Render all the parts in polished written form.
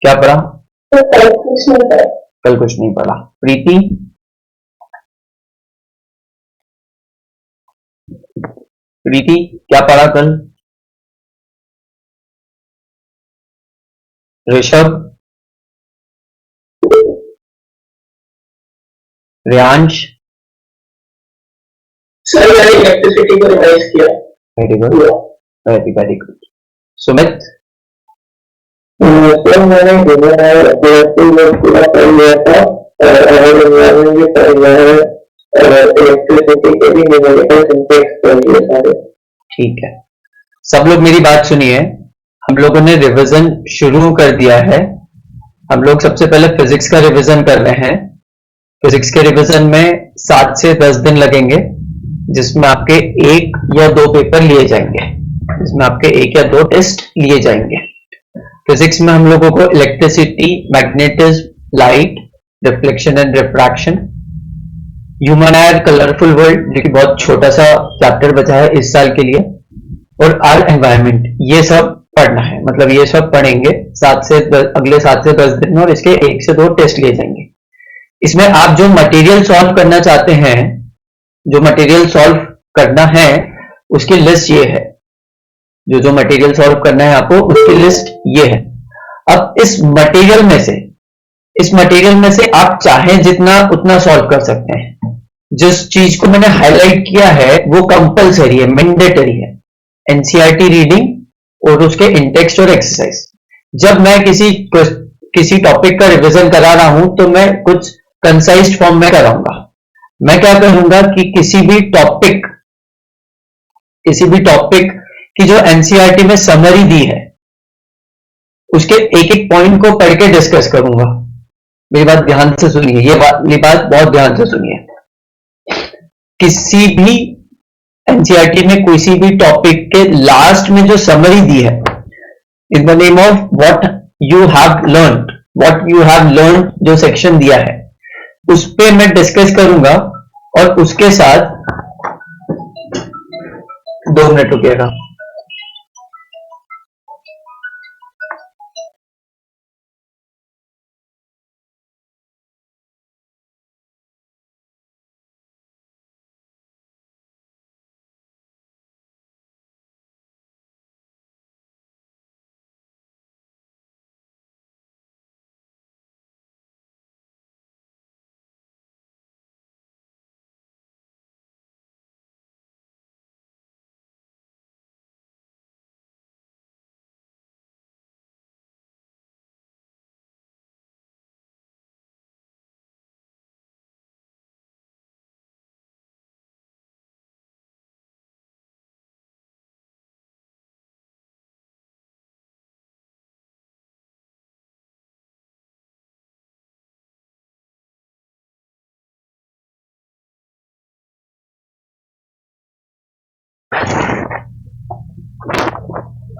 क्या पढ़ा? तो कल कुछ नहीं पढ़ा। कल कुछ नहीं पढ़ा। प्रीति? प्रीति क्या पढ़ा कल? ऋषभ? रियांश? सर मैंने इलेक्ट्रिसिटी को रिवाइज किया। Very good, very very good. Sumit? Sir मैंने पूरा कर लिया था और एनवायरनमेंट भी कर लिया है और इलेक्ट्रिसिटी के भी न्यूमेरिकल सिंटैक्स कर लिए सारे। ठीक है, सब लोग मेरी बात सुनिए। हम लोगों ने रिवीजन शुरू कर दिया है। हम लोग सबसे पहले फिजिक्स का रिवीजन कर रहे हैं। फिजिक्स के रिवीजन में 7 से 10 दिन लगेंगे, जिसमें आपके 1 या 2 पेपर लिए जाएंगे, जिसमें आपके 1 या 2 टेस्ट लिए जाएंगे। फिजिक्स में हम लोगों को electricity, magnetism, light, reflection and refraction, human air, colourful world जो कि बहुत छोटा सा चैप्टर बचा है इस साल के लिए, और आर एनवायरमेंट, ये सब पढ़ना है। मतलब ये सब पढ़ेंगे अगले 7 से 10 दिन में, और इसके 1 से 2 टेस्ट लिए जाएंगे। इसमें आप जो मटेरियल सॉल्व करना चाहते हैं, जो मटेरियल सॉल्व करना है उसकी लिस्ट ये है। जो मटेरियल सॉल्व करना है आपको उसकी लिस्ट ये है। अब इस मटेरियल में से आप चाहें जितना उतना सॉल्व कर सकते हैं। जिस चीज को मैंने हाईलाइट किया है वो कंपलसरी है, मैंडेटरी है, एनसीईआरटी रीडिंग और उसके इंटेक्स्ट और एक्सरसाइज। जब मैं किसी टॉपिक का रिवीजन करा रहा हूं तो मैं कुछ कंसाइज्ड फॉर्म में कराऊंगा। मैं क्या करूंगा कि किसी भी टॉपिक की जो एनसीईआरटी में समरी दी है उसके एक एक पॉइंट को पढ़ के डिस्कस करूंगा। मेरी बात ध्यान से सुनिए, ये बात बहुत ध्यान से सुनिए। किसी भी एनसीईआरटी में किसी भी टॉपिक के लास्ट में जो समरी दी है, in the name of what you have learn, जो सेक्शन दिया है उस पे मैं डिस्कस करूंगा। और उसके साथ 2 मिनट रुकिएगा।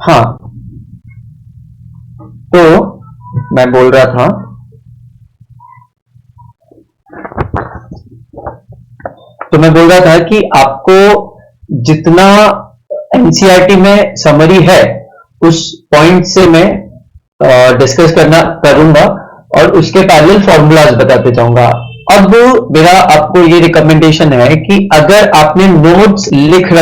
हाँ, तो मैं बोल रहा था कि आपको जितना एनसीईआरटी में समरी है उस पॉइंट से मैं डिस्कस करूंगा और उसके पैरेलल फॉर्मूलाज बताते जाऊंगा। अब मेरा आपको ये रिकमेंडेशन है कि अगर आपने नोट्स लिख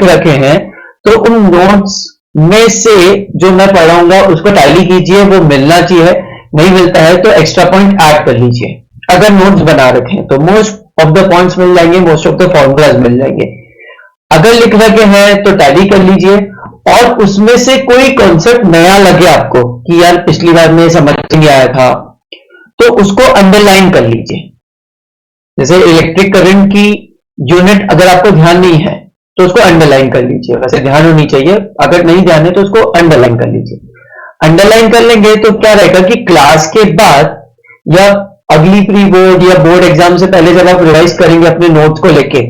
रखे हैं तो उन नोट्स में से जो मैं पढ़ाऊंगा उसको टैली कीजिए, वो मिलना चाहिए। नहीं मिलता है तो एक्स्ट्रा पॉइंट ऐड कर लीजिए। अगर नोट्स बना रखे हैं तो मोस्ट ऑफ द पॉइंट्स मिल जाएंगे, मोस्ट ऑफ द फॉर्मूलाज मिल जाएंगे। अगर लिख रखे हैं तो टैली कर लीजिए, और उसमें से कोई कॉन्सेप्ट नया लगे आपको कि यार पिछली बार में समझ नहीं आया था, तो उसको अंडरलाइन कर लीजिए। जैसे इलेक्ट्रिक करंट की यूनिट अगर आपको ध्यान नहीं है तो उसको अंडरलाइन कर लीजिए। वैसे ध्यान होनी चाहिए, अगर नहीं ध्यान है तो उसको अंडरलाइन कर लीजिए। अंडरलाइन कर लेंगे तो क्या रहेगा कि क्लास के बाद या अगली प्री बोर्ड या बोर्ड एग्जाम से पहले जब आप रिवाइज करेंगे अपने नोट्स को लेके,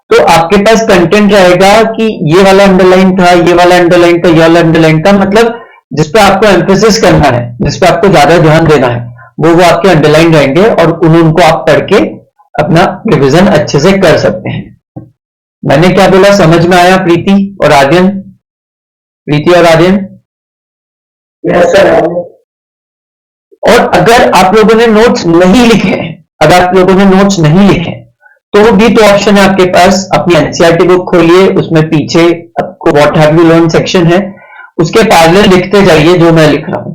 तो आपके पास कंटेंट रहेगा कि ये वाला अंडरलाइन था, ये वाला अंडरलाइन था, ये वाला अंडरलाइन था। मतलब जिस पे आपको एम्फेसिस करना है, जिस पे आपको ज्यादा ध्यान देना है, वो आपके अंडरलाइन रहेंगे और उनको आप पढ़ के अपना रिवीजन अच्छे से कर सकते हैं। मैंने क्या बोला समझ में आया प्रीति और आर्यन? Yes sir. और अगर आप लोगों ने नोट्स नहीं लिखे, अगर आप लोगों ने नोट्स नहीं लिखे तो भी तो ऑप्शन है आपके पास, अपनी एनसीईआरटी बुक खोलिए, उसमें पीछे आपको what have you learn section है, उसके पैरेलल लिखते जाइए जो मैं लिख रहा हूं।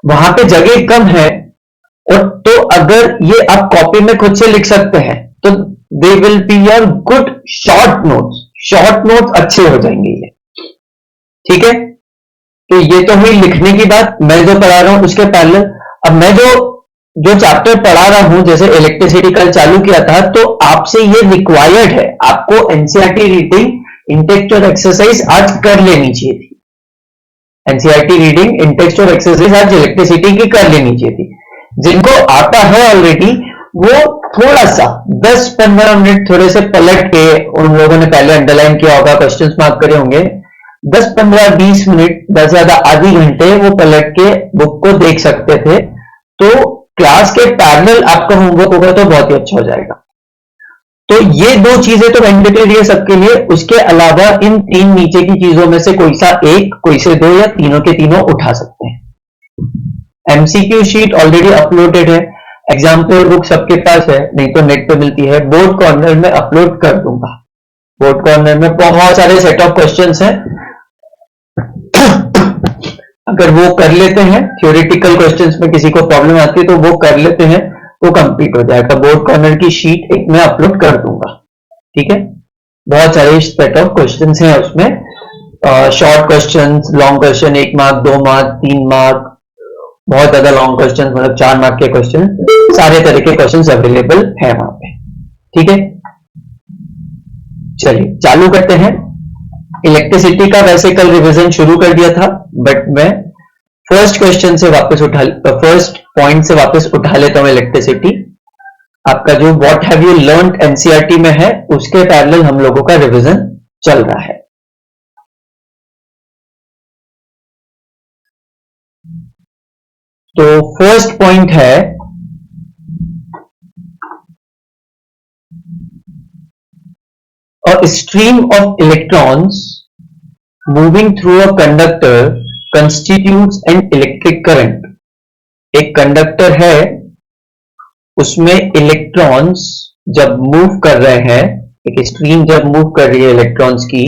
वहां पे जगह कम है, और तो अगर ये आप कॉपी में खुद से लिख सकते हैं तो they will be your good short notes, short notes अच्छे हो जाएंगे ये, ठीक है। तो ये तो हुई लिखने की बात, मैं जो पढ़ा रहा हूं उसके पैरेलल। अब मैं जो चैप्टर पढ़ा रहा हूं, जैसे इलेक्ट्रिसिटी कल चालू किया था, तो आपसे ये रिक्वायर्ड है, आपको एनसीईआरटी रीडिंग, इंटेक्स्ट और एक्सरसाइज आज कर लेनी चाहिए थी। एनसीईआरटी रीडिंग, इंटेक्स्ट और एक्सरसाइज आज इलेक्ट्रिसिटी की कर लेनी चाहिए थी। जिनको आता है ऑलरेडी वो थोड़ा सा 10-15 मिनट थोड़े से पलट के, उन लोगों ने पहले अंडरलाइन किया होगा, क्वेश्चंस मार्क करे होंगे, 10-15-20 मिनट, 10 ज्यादा आधी घंटे वो पलट के बुक को देख सकते थे। तो क्लास के पैरेलल आपका होमवर्क होगा तो बहुत ही अच्छा हो जाएगा। तो ये दो चीजें तो मैंडेटरी है सबके लिए। उसके अलावा इन तीन नीचे की चीजों में से कोई सा एक, कोई से दो, या तीनों के तीनों उठा सकते हैं। एमसीक्यू शीट ऑलरेडी अपलोडेड है, एग्जाम्पल बुक सबके पास है, नहीं तो नेट पे मिलती है, बोर्ड कॉर्नर में अपलोड कर दूंगा। बोर्ड कॉर्नर में बहुत सारे सेट ऑफ क्वेश्चंस हैं, अगर वो कर लेते हैं, थ्योरेटिकल क्वेश्चंस में किसी को प्रॉब्लम आती है तो वो कर लेते हैं, वो कंप्लीट हो जाएगा। बोर्ड कॉर्नर की शीट एक मैं अपलोड कर दूंगा, ठीक है। बहुत सारे सेट ऑफ क्वेश्चंस हैं उसमें, short questions, long question, 1 mark, 2 mark, 3 mark, बहुत ज्यादा लॉन्ग क्वेश्चन, मतलब 4 मार्क के क्वेश्चन, सारे तरह के क्वेश्चंस अवेलेबल है वहां पे, ठीक है। चलिए चालू करते हैं। इलेक्ट्रिसिटी का वैसे कल रिवीजन शुरू कर दिया था, बट मैं फर्स्ट क्वेश्चन से वापस फर्स्ट पॉइंट से वापस उठा लेता हूं। इलेक्ट्रिसिटी आपका जो what have you learned NCERT में है, उसके पैरेलल हम लोगों का रिवीजन चल रहा है। तो फर्स्ट पॉइंट है, a stream of electrons moving through a conductor constitutes an electric current। एक कंडक्टर है, उसमें इलेक्ट्रॉन्स जब मूव कर रहे हैं, एक स्ट्रीम जब मूव कर रही है इलेक्ट्रॉन्स की,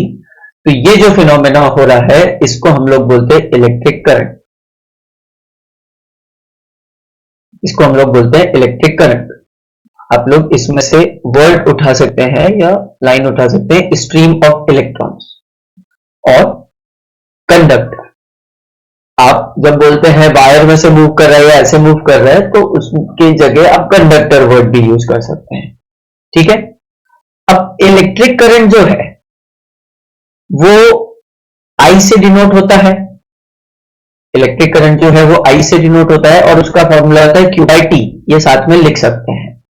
तो ये जो फिनोमेना हो रहा है इसको हम लोग बोलते हैं इलेक्ट्रिक करंट। इसको हम लोग बोलते हैं इलेक्ट्रिक करंट। आप लोग इसमें से वर्ड उठा सकते हैं या लाइन उठा सकते हैं, स्ट्रीम ऑफ इलेक्ट्रॉन्स और कंडक्टर। आप जब बोलते हैं वायर में से मूव कर रहा है या ऐसे मूव कर रहा है, तो उसकी जगह आप कंडक्टर वर्ड भी यूज कर सकते हैं, ठीक है। अब इलेक्ट्रिक करंट जो है वो आई से डिनोट होता है। इलेक्ट्रिक करंट जो है वो आई से डिनोट होता है, और उसका फॉर्मूला होता है Q/T। ये साथ में लिख सकते हैं,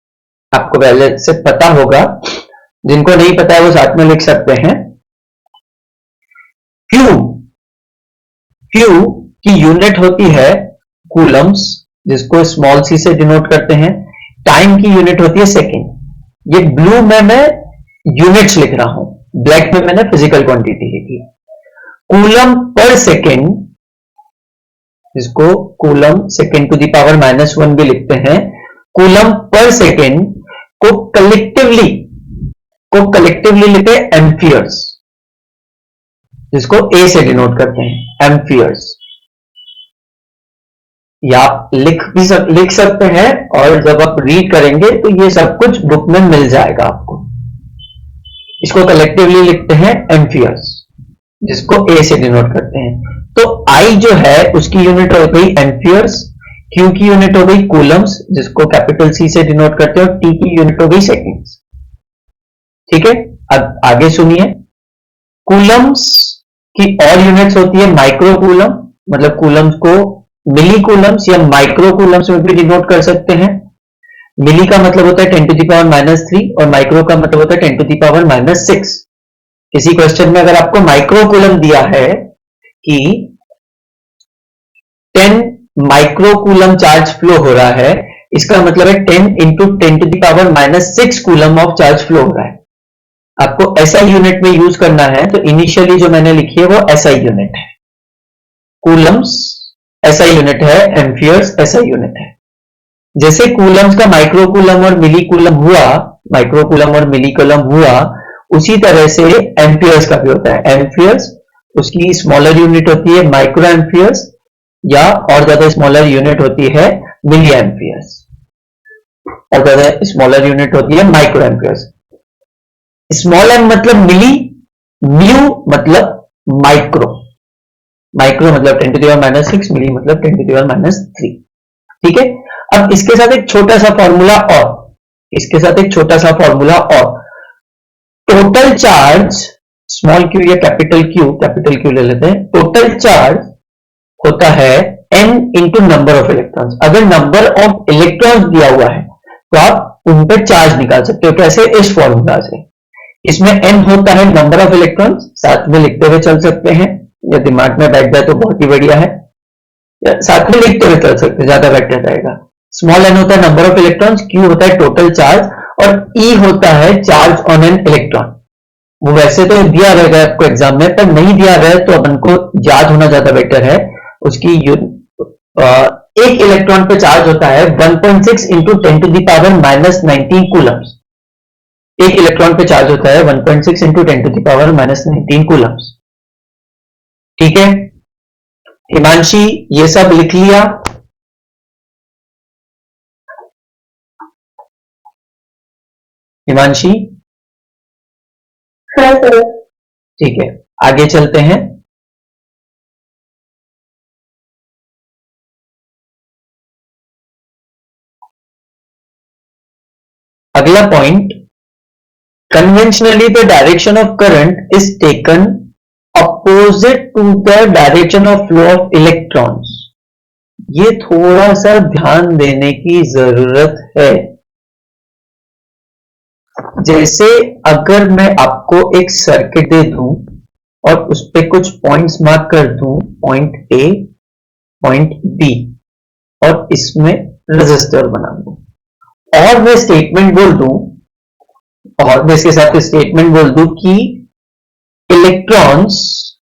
आपको पहले से पता होगा, जिनको नहीं पता है वो साथ में लिख सकते हैं। Q की यूनिट होती है कूलम्स, जिसको स्मॉल सी से डिनोट करते हैं। टाइम की यूनिट होती है सेकेंड। ये ब्लू में मैं यूनिट्स लिख रहा हूं, ब्लैक में मैंने फिजिकल क्वांटिटी लिखी। कूलम पर सेकेंड, जिसको coulomb second to the power -1 भी लिखते हैं, कूलम पर सेकेंड को कलेक्टिवली लिखते हैं एम्पियर्स, जिसको ए से डिनोट करते हैं एम्पियर्स। या आप लिख सकते हैं, और जब आप रीड करेंगे तो ये सब कुछ बुक में मिल जाएगा आपको। इसको कलेक्टिवली लिखते हैं एम्पियर्स, जिसको ए से डिनोट करते हैं। तो आई जो है उसकी यूनिट हो गई एम्पियर्स, क्यू की यूनिट हो गई कूलम्स, जिसको कैपिटल सी से डिनोट करते हैं, और टी की यूनिट हो गई सेकेंड्स, ठीक है। अब आगे सुनिए, कूलम्स की और यूनिट्स होती है माइक्रो कूलम, मतलब कूलम्स को मिली कूलम्स या माइक्रो कूलम्स में भी डिनोट कर सकते हैं। मिली का मतलब होता है 10⁻³ और माइक्रो का मतलब होता है 10⁻�6। किसी क्वेश्चन में अगर आपको माइक्रो कूलम दिया है कि 10 माइक्रो कूलम चार्ज फ्लो हो रहा है, इसका मतलब है 10 × 10⁻�6 कूलम ऑफ चार्ज फ्लो हो रहा है। आपको एसआई यूनिट में यूज करना है, तो इनिशियली जो मैंने लिखी है वो एसआई यूनिट है। कूलम्स ऐसा यूनिट है, एम्पियर्स ऐसा यूनिट है। जैसे कूलम्स का माइक्रो कूलम और मिली कूलम हुआ, माइक्रो कूलम और मिली कूलम हुआ, उसी तरह से एम्पियर्स का भी होता है। एम्पियर्स उसकी स्मॉलर यूनिट होती है माइक्रो एम्पियर्स, या और ज्यादा स्मॉलर यूनिट होती है मिली एम्पियर्स, और ज्यादा स्मॉलर यूनिट होती है माइक्रो एम्पियर्स। स्मॉल एम मतलब मिली, म्यू मतलब माइक्रो, माइक्रो मतलब 10⁻⁻⁶, मिली मतलब 10⁻⁻3। ठीक है। अब इसके साथ एक छोटा सा फॉर्मूला और, इसके साथ एक छोटा सा फॉर्मूला और, टोटल चार्ज स्मॉल क्यू या कैपिटल क्यू ले लेते हैं। टोटल चार्ज होता है n into number of electrons. अगर नंबर ऑफ इलेक्ट्रॉन्स दिया हुआ है तो आप उन पर चार्ज निकाल सकते हो। कैसे? इस फॉर्मूला से। इसमें n होता है नंबर ऑफ इलेक्ट्रॉन्स, साथ में लिखते हुए चल सकते हैं, या दिमाग में बैठ जाए तो बहुत ही बढ़िया है, या साथ में लिखते हुए चल सकते हैं, ज्यादा बेटर रहेगा। स्मॉल n होता है नंबर ऑफ इलेक्ट्रॉन्स, q होता है टोटल चार्ज, और E होता है चार्ज ऑन एन इलेक्ट्रॉन। वो वैसे तो दिया रहेगा आपको एग्जाम में, पर नहीं दिया रहे तो अपन को याद होना ज्यादा बेटर है। उसकी एक इलेक्ट्रॉन पे चार्ज होता है 1.6 इंटू 10⁻⁻⁹ कूलम्स। एक इलेक्ट्रॉन पे चार्ज होता है 1.6 इंटू 10⁻⁻⁹ कूलम्स। ठीक है हिमांशी, ये सब लिख लिया? हिमांशी? हाँ सर। ठीक है, आगे चलते हैं। अगला point, conventionally the direction of current is taken opposite to the direction of flow of electrons. ये थोड़ा सा ध्यान देने की जरूरत है। जैसे अगर मैं आपको एक सर्किट दे दूं और उस पर कुछ पॉइंट्स मार्क कर दूं, पॉइंट ए, पॉइंट बी, और इसमें रेजिस्टर बना दूं, और मैं स्टेटमेंट बोल दूं, और मैं इसके साथ स्टेटमेंट बोल दूं कि इलेक्ट्रॉन्स,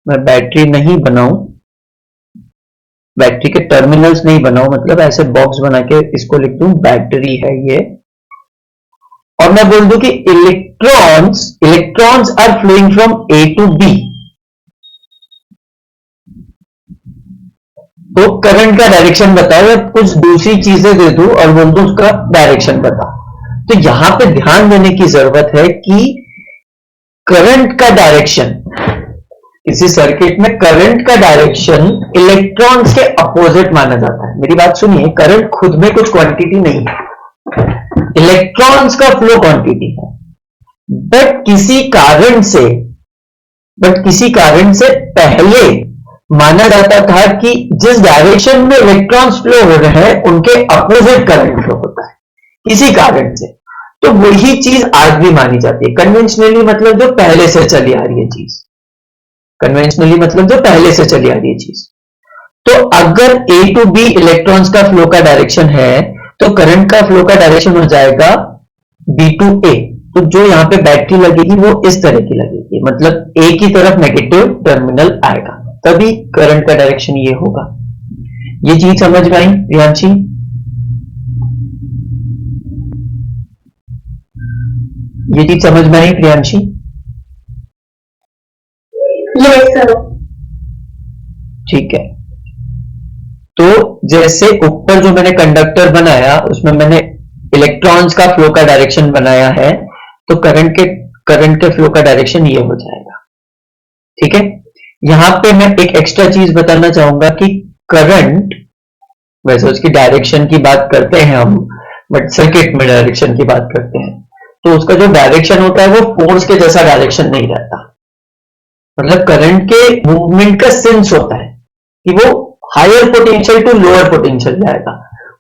मैं बैटरी नहीं बनाऊं, बैटरी के टर्मिनल्स नहीं बनाऊं, मतलब ऐसे बॉक्स बना के इसको लिख दूं बैटरी है ये, और मैं बोल दूं कि electrons are flowing from A to B, तो करंट का डायरेक्शन बताओ, या कुछ दूसरी चीजें दे दूं और बोल दूं उसका डायरेक्शन बताओ। तो यहां पे ध्यान देने की जरूरत है कि करंट का डायरेक्शन, किसी सर्किट में करंट का डायरेक्शन इलेक्ट्रॉन्स के अपोजिट माना जाता है। मेरी बात सुनिए, करंट खुद में कुछ क्वांटिटी नहीं है, इलेक्ट्रॉन्स का फ्लो क्वांटिटी है, बट किसी कारण से पहले माना जाता था कि जिस डायरेक्शन में इलेक्ट्रॉन्स फ्लो हो रहे हैं उनके अपोजिट करंट फ्लो होता है किसी कारण से। तो वही चीज आज भी मानी जाती है। कन्वेंशनली मतलब जो पहले से चली आ रही है चीज, कन्वेंशनली मतलब जो पहले से चली आ रही है चीज। तो अगर ए टू बी इलेक्ट्रॉन्स का फ्लो का डायरेक्शन है तो करंट का फ्लो का डायरेक्शन हो जाएगा बी टू ए। तो जो यहां पे बैटरी लगेगी वो इस तरह की लगेगी, मतलब ए की तरफ नेगेटिव टर्मिनल आएगा, तभी करंट का डायरेक्शन ये होगा। ये चीज समझ में आई प्रियांशी? ये चीज समझ में आई प्रियांशी? Yes sir. ठीक है, तो जैसे ऊपर जो मैंने कंडक्टर बनाया उसमें मैंने इलेक्ट्रॉन्स का फ्लो का डायरेक्शन बनाया है, तो करंट के फ्लो का डायरेक्शन ये हो जाएगा। ठीक है, यहां पे मैं एक एक्स्ट्रा चीज बताना चाहूंगा कि करंट, वैसे उसकी डायरेक्शन की बात करते हैं हम, बट सर्किट में डायरेक्शन की बात करते हैं, तो उसका जो डायरेक्शन होता है वो फोर्स के जैसा डायरेक्शन नहीं रहता। मतलब करंट के मूवमेंट का सेंस होता है कि वो higher potential to lower potential जाएगा,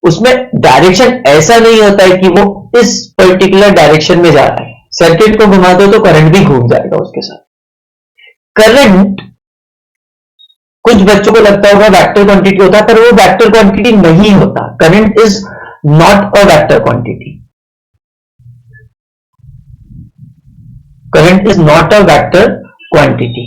उसमें डायरेक्शन ऐसा नहीं होता है कि वो इस पर्टिकुलर डायरेक्शन में जा रहा है। सर्किट को घुमा दो तो करंट भी घूम जाएगा उसके साथ। करंट कुछ बच्चों को लगता होगा वेक्टर क्वांटिटी होता है, पर वो वेक्टर क्वांटिटी नहीं होता। Current is not a vector quantity, current is not a vector quantity.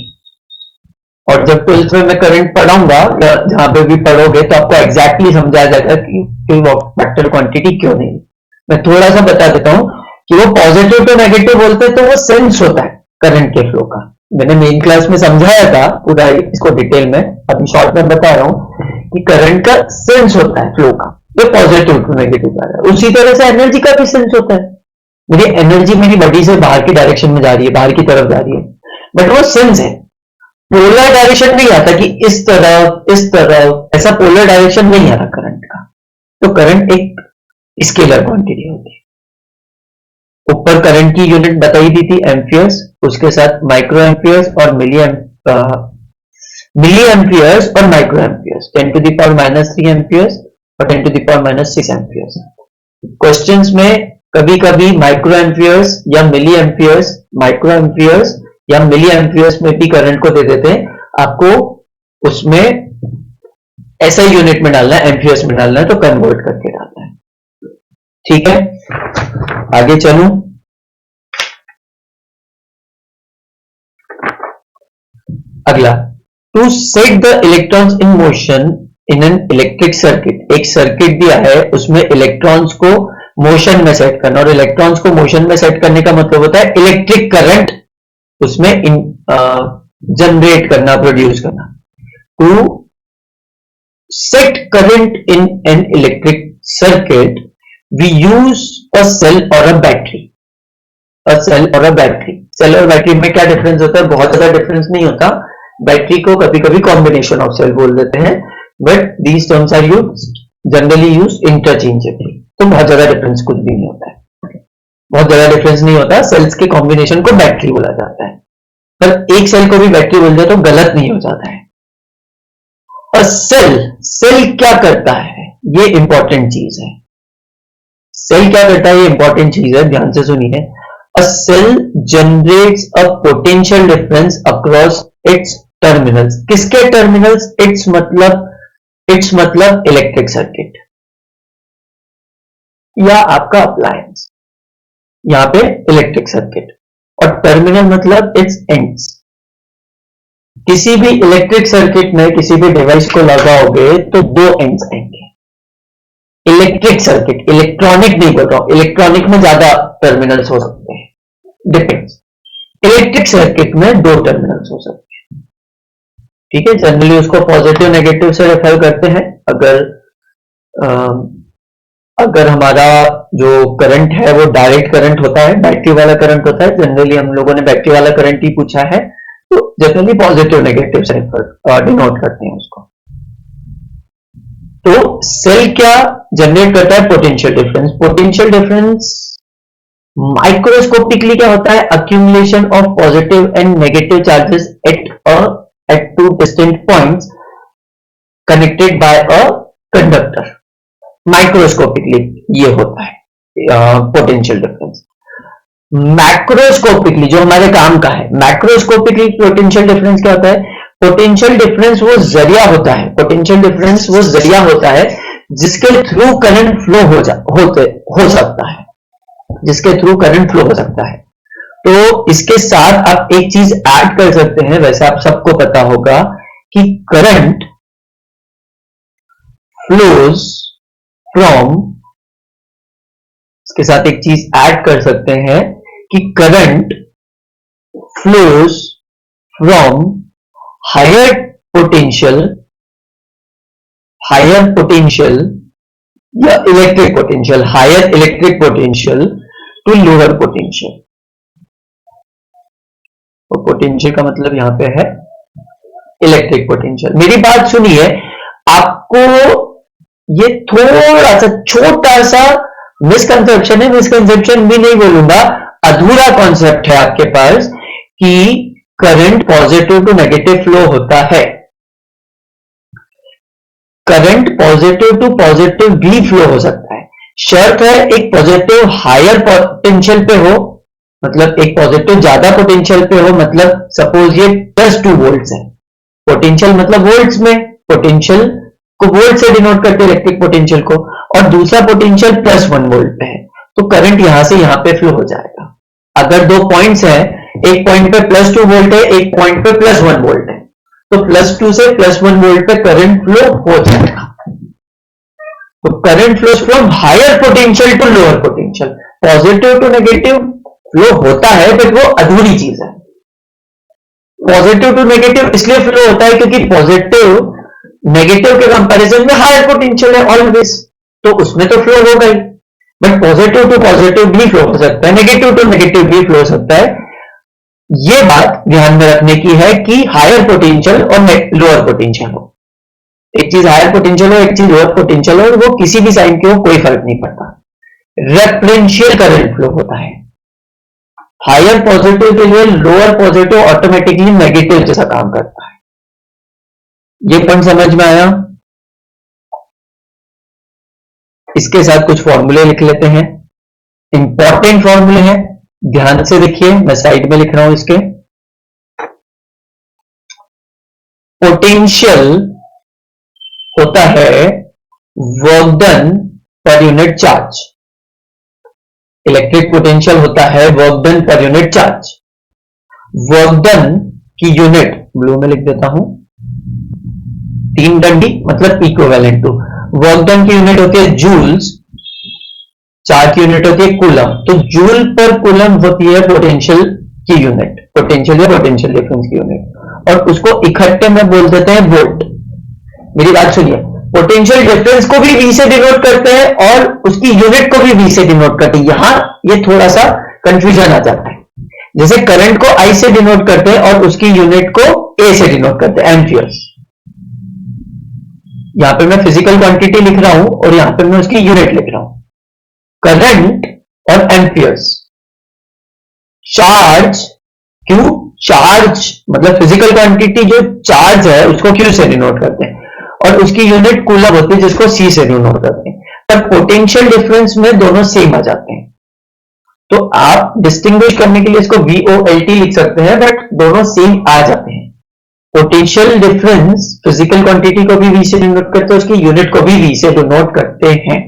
और जब 12th में मैं करंट पढ़ाऊंगा या जहां पे भी पढ़ोगे तो आपको एग्जैक्टली समझा जाएगा कि वो वेक्टर क्वांटिटी क्यों नहीं। मैं थोड़ा सा बता देता हूं कि वो पॉजिटिव टू नेगेटिव बोलते हैं तो वो सेंस होता है करंट के फ्लो का। मैंने मेन क्लास में समझाया था पूरा इसको डिटेल में, अभी शॉर्ट में बता रहा हूं कि करंट का सेंस होता है फ्लो का, ये पॉजिटिव टू नेगेटिव जा रहा है। उसी तरह से एनर्जी का भी सेंस होता है, मेरी एनर्जी मेरी बॉडी से बाहर की डायरेक्शन में जा रही है, बाहर की तरफ जा रही है, बट वो सेंस है। पोलर डायरेक्शन नहीं आता कि इस तरफ, ऐसा पोलर डायरेक्शन नहीं आता करंट का। तो करंट एक स्केलर क्वांटिटी होती है। ऊपर करंट की यूनिट बताई दी थी एम्पियर्स, उसके साथ माइक्रो एम्पियर्स और मिली एम्पियर्स और माइक्रो एम्पियर्स, 10⁻³ एम्पियर्स और 10⁻⁶ एम्पियर्स। क्वेश्चंस में कभी कभी माइक्रो एम्पियर्स या मिली एम्पियर्स, माइक्रो एम्पियर्स या मिली एम्पियर्स में भी करंट को दे देते हैं, आपको उसमें ऐसा यूनिट में डालना है, एम्पियर्स में डालना है, तो कन्वर्ट करके डालना है। ठीक है, आगे चलूं। अगला, to set the electrons in motion in an electric circuit. एक सर्किट दिया है, उसमें इलेक्ट्रॉन्स को मोशन में सेट करना, और इलेक्ट्रॉन्स को मोशन में सेट करने का मतलब होता है इलेक्ट्रिक करंट उसमें जनरेट करना, प्रोड्यूस करना। To set current in an electric circuit we use a cell or a battery. A cell or a battery. Cell और बैटरी में क्या डिफरेंस होता है? बहुत ज्यादा डिफरेंस नहीं होता। बैटरी को कभी कभी कॉम्बिनेशन ऑफ सेल बोल देते हैं, but these terms are used generally use interchangeably, तो बहुत ज्यादा डिफरेंस कुछ भी नहीं होता है, बहुत ज्यादा डिफरेंस नहीं होता। सेल्स के कॉम्बिनेशन को बैटरी बोला जाता है, पर एक सेल को भी बैटरी बोल दे तो गलत नहीं हो जाता है। और सेल क्या करता है, ये इंपॉर्टेंट चीज है। सेल क्या करता है, ये इंपॉर्टेंट चीज है, ध्यान से सुनिए। A cell generates a potential difference across its terminals. किसके टर्मिनल्स? इट्स मतलब इलेक्ट्रिक सर्किट या आपका अप्लायंस, यहां पे इलेक्ट्रिक सर्किट, और टर्मिनल मतलब इट्स एंड्स। किसी भी इलेक्ट्रिक सर्किट में किसी भी डिवाइस को लगाओगे तो दो एंड्स आएंगे। इलेक्ट्रिक सर्किट, इलेक्ट्रॉनिक नहीं बोल रहा हूं, इलेक्ट्रॉनिक में ज्यादा टर्मिनल्स हो सकते हैं, डिपेंड्स। इलेक्ट्रिक सर्किट में दो टर्मिनल्स हो सकते हैं। ठीक है, जनरली उसको पॉजिटिव नेगेटिव से रेफर करते हैं। अगर हमारा जो करंट है वो डायरेक्ट करंट होता है, बैटरी वाला करंट होता है, जनरली हम लोगों ने बैटरी वाला करंट ही पूछा है, तो जनरली पॉजिटिव नेगेटिव से डिनोट करते हैं उसको। तो सेल क्या जनरेट करता है? Potential difference. Potential difference microscopically क्या होता है? Accumulation of positive and negative charges at two distinct points connected by a conductor. Microscopically ये होता है पोटेंशियल डिफरेंस। मैक्रोस्कोपिकली जो हमारे काम का है, मैक्रोस्कोपिकली पोटेंशियल डिफरेंस क्या होता है? पोटेंशियल डिफरेंस वो जरिया होता है, पोटेंशियल डिफरेंस वो जरिया होता है जिसके थ्रू करंट फ्लो हो सकता है, जिसके थ्रू करंट फ्लो हो सकता है। तो इसके साथ आप एक चीज ऐड कर सकते हैं, वैसे आप सबको पता होगा कि करंट फ्लोज फ्रॉम, इसके साथ एक चीज ऐड कर सकते हैं कि current flows from higher potential या electric potential, higher electric potential to lower potential. तो पोटेंशियल का मतलब यहां पे है इलेक्ट्रिक पोटेंशियल। मेरी बात सुनिए, आपको ये थोड़ा सा छोटा सा मिसकंसेप्शन है, मिसकंसेप्शन भी नहीं बोलूंगा, अधूरा कॉन्सेप्ट है आपके पास कि current positive to negative flow होता है। करंट पॉजिटिव टू पॉजिटिव भी फ्लो हो सकता है, शर्त है एक पॉजिटिव हायर पोटेंशियल पे हो, मतलब एक पॉजिटिव ज्यादा पोटेंशियल पे हो, मतलब सपोज ये +2 वोल्ट्स है, पोटेंशियल मतलब वोल्ट्स में, पोटेंशियल को वोल्ट से डिनोट करते हैं इलेक्ट्रिक पोटेंशियल को, और दूसरा पोटेंशियल +1 वोल्ट पे है, तो करंट यहां से यहां पे फ्लो हो जाएगा। अगर दो पॉइंट्स है, एक पॉइंट पे +2 वोल्ट है, एक पॉइंट पे +1 वोल्ट है, तो +2 से +1 वोल्ट पे करंट फ्लो हो जाएगा। तो current flows from higher potential to lower potential. Positive to negative flow होता है, बट वो अधूरी चीज है। पॉजिटिव टू नेगेटिव इसलिए फ्लो होता है क्योंकि पॉजिटिव नेगेटिव के कंपैरिजन में हायर पोटेंशियल है ऑलवेज, तो उसमें तो फ्लो होगा ही। बट पॉजिटिव टू पॉजिटिव भी फ्लो हो सकता है, नेगेटिव टू नेगेटिव भी फ्लो हो सकता है। ये बात ध्यान में रखने की है कि हायर पोटेंशियल और लोअर पोटेंशियल हो। एक चीज हायर पोटेंशियल हो, एक चीज लोअर पोटेंशियल हो, वो किसी भी साइन के हो कोई फर्क नहीं पड़ता। रेफरेंशियल करंट फ्लो होता है। हायर पॉजिटिव के लिए लोअर पॉजिटिव ऑटोमेटिकली नेगेटिव जैसा काम करता है। ये पॉइंट समझ में आया? इसके साथ कुछ फॉर्मूले लिख लेते हैं, इंपॉर्टेंट फॉर्मूले हैं, ध्यान से देखिए, मैं साइड में लिख रहा हूं इसके। पोटेंशियल होता है work done per unit charge. Electric potential होता है work done per unit charge. Work done की यूनिट ब्लू में लिख देता हूं, 3 डंडी मतलब इक्विवेलेंट टू। वर्क डन की यूनिट होती है जूल्स, चार्ज की यूनिट होती है कूलम। तो जूल पर कूलम होती है पोटेंशियल की यूनिट, पोटेंशियल या पोटेंशियल डिफरेंस की यूनिट, और उसको इकट्ठे में बोल देते हैं वोल्ट। मेरी बात सुनिए, पोटेंशियल डिफरेंस को भी V से डिनोट करते हैं और उसकी यूनिट को भी V से डिनोट करते हैं। यहां ये थोड़ा सा कंफ्यूजन आ जाता है। जैसे करंट को I से डिनोट करते हैं और उसकी यूनिट को A से डिनोट करते हैं, एम्पियर्स। यहां पे मैं फिजिकल क्वांटिटी लिख रहा हूं और यहां पे मैं उसकी यूनिट लिख रहा हूं, करंट और एम्पियर्स। चार्ज, क्यू चार्ज मतलब फिजिकल क्वांटिटी जो चार्ज है उसको Q से डिनोट करते हैं और उसकी यूनिट कूलम होती है जिसको C से डिनोट करते हैं। पर पोटेंशियल डिफरेंस में दोनों सेम आ जाते हैं, तो आप डिस्टिंग्विश करने के लिए इसको VOLT लिख सकते हैं, बट दोनों सेम आ जाते हैं। पोटेंशियल डिफरेंस फिजिकल क्वांटिटी को भी V से डिनोट करते हैं, उसकी यूनिट को भी V से डिनोट करते हैं।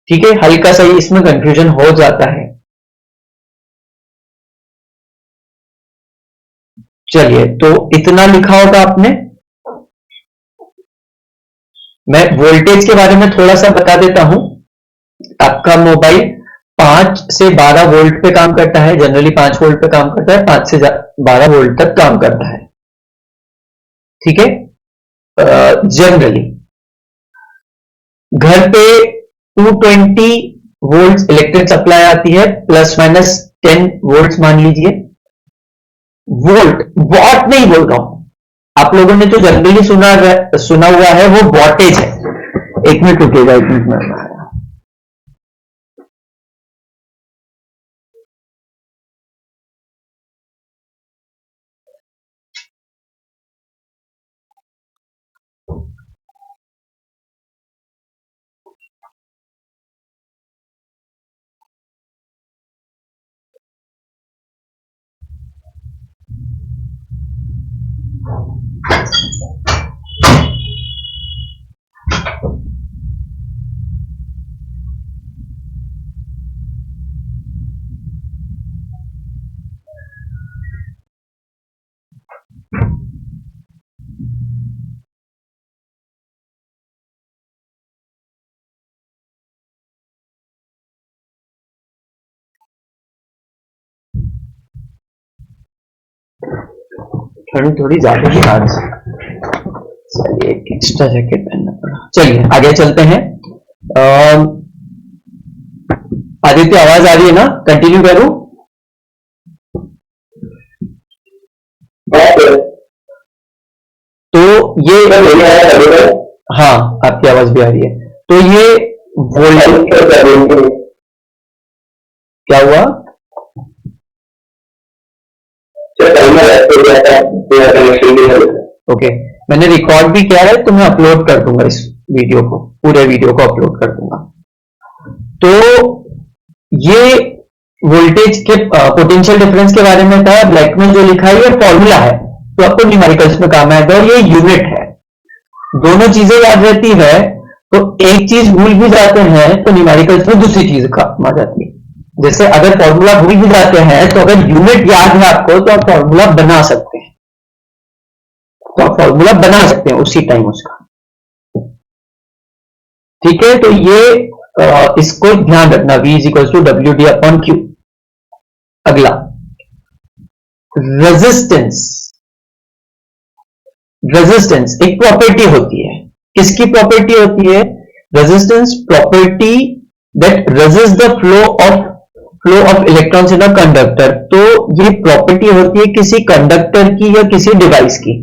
ठीक है, हल्का सा इसमें कंफ्यूजन हो जाता है। चलिए, तो इतना लिखा होगा आपने। मैं वोल्टेज के बारे में थोड़ा सा बता देता हूं। आपका मोबाइल 5 से 12 वोल्ट पे काम करता है, जनरली 5 वोल्ट पे काम करता है, 5 से 12 वोल्ट तक काम करता है। ठीक है, जनरली घर पे 220 वोल्ट इलेक्ट्रिक सप्लाई आती है, ±10 वोल्ट मान लीजिए। वोल्ट, वॉट नहीं बोल रहा हूं, आप लोगों ने जो जनरली सुना हुआ है वो वॉटेज है। 1 मिनट रुकेगा, 1 मिनट में। ठंड थोड़ी ज्यादा ही आज, चलिए एक एक्स्ट्रा जैकेट पहनना पड़ा। चलिए आगे चलते हैं। आदित्य आवाज आ रही है ना? कंटिन्यू करूं? तो ये, हाँ आपकी आवाज भी आ रही है। तो ये वोल्टेज क्या हुआ? ओके, मैंने रिकॉर्ड भी किया है तो मैं अपलोड कर दूंगा इस वीडियो को, पूरे वीडियो को अपलोड कर दूंगा। तो ये वोल्टेज के पोटेंशियल डिफरेंस के बारे में था। ब्लैक में जो लिखा है ये फॉर्मूला है, तो आपको न्यूमेरिकल्स में काम आएगा, और ये यूनिट है। दोनों चीजें याद रहती है, तो एक चीज भूल भी जाते हैं तो न्यूमेरिकल्स में दूसरी चीज काम आ जाती है। जैसे अगर फॉर्मूला भूल भी जाते हैं तो अगर यूनिट याद है आपको तो आप फॉर्मूला बना सकते हैं। तो आप फॉर्मूला बना सकते हैं उसी टाइम उसका। ठीक है, तो ये इसको ध्यान रखना, V is equal to W D upon Q. अगला रेजिस्टेंस। रेजिस्टेंस एक प्रॉपर्टी होती है, किसकी प्रॉपर्टी होती है? Resistance property that resist the flow of electrons in a conductor. तो ये प्रॉपर्टी होती है किसी कंडक्टर की या किसी डिवाइस की।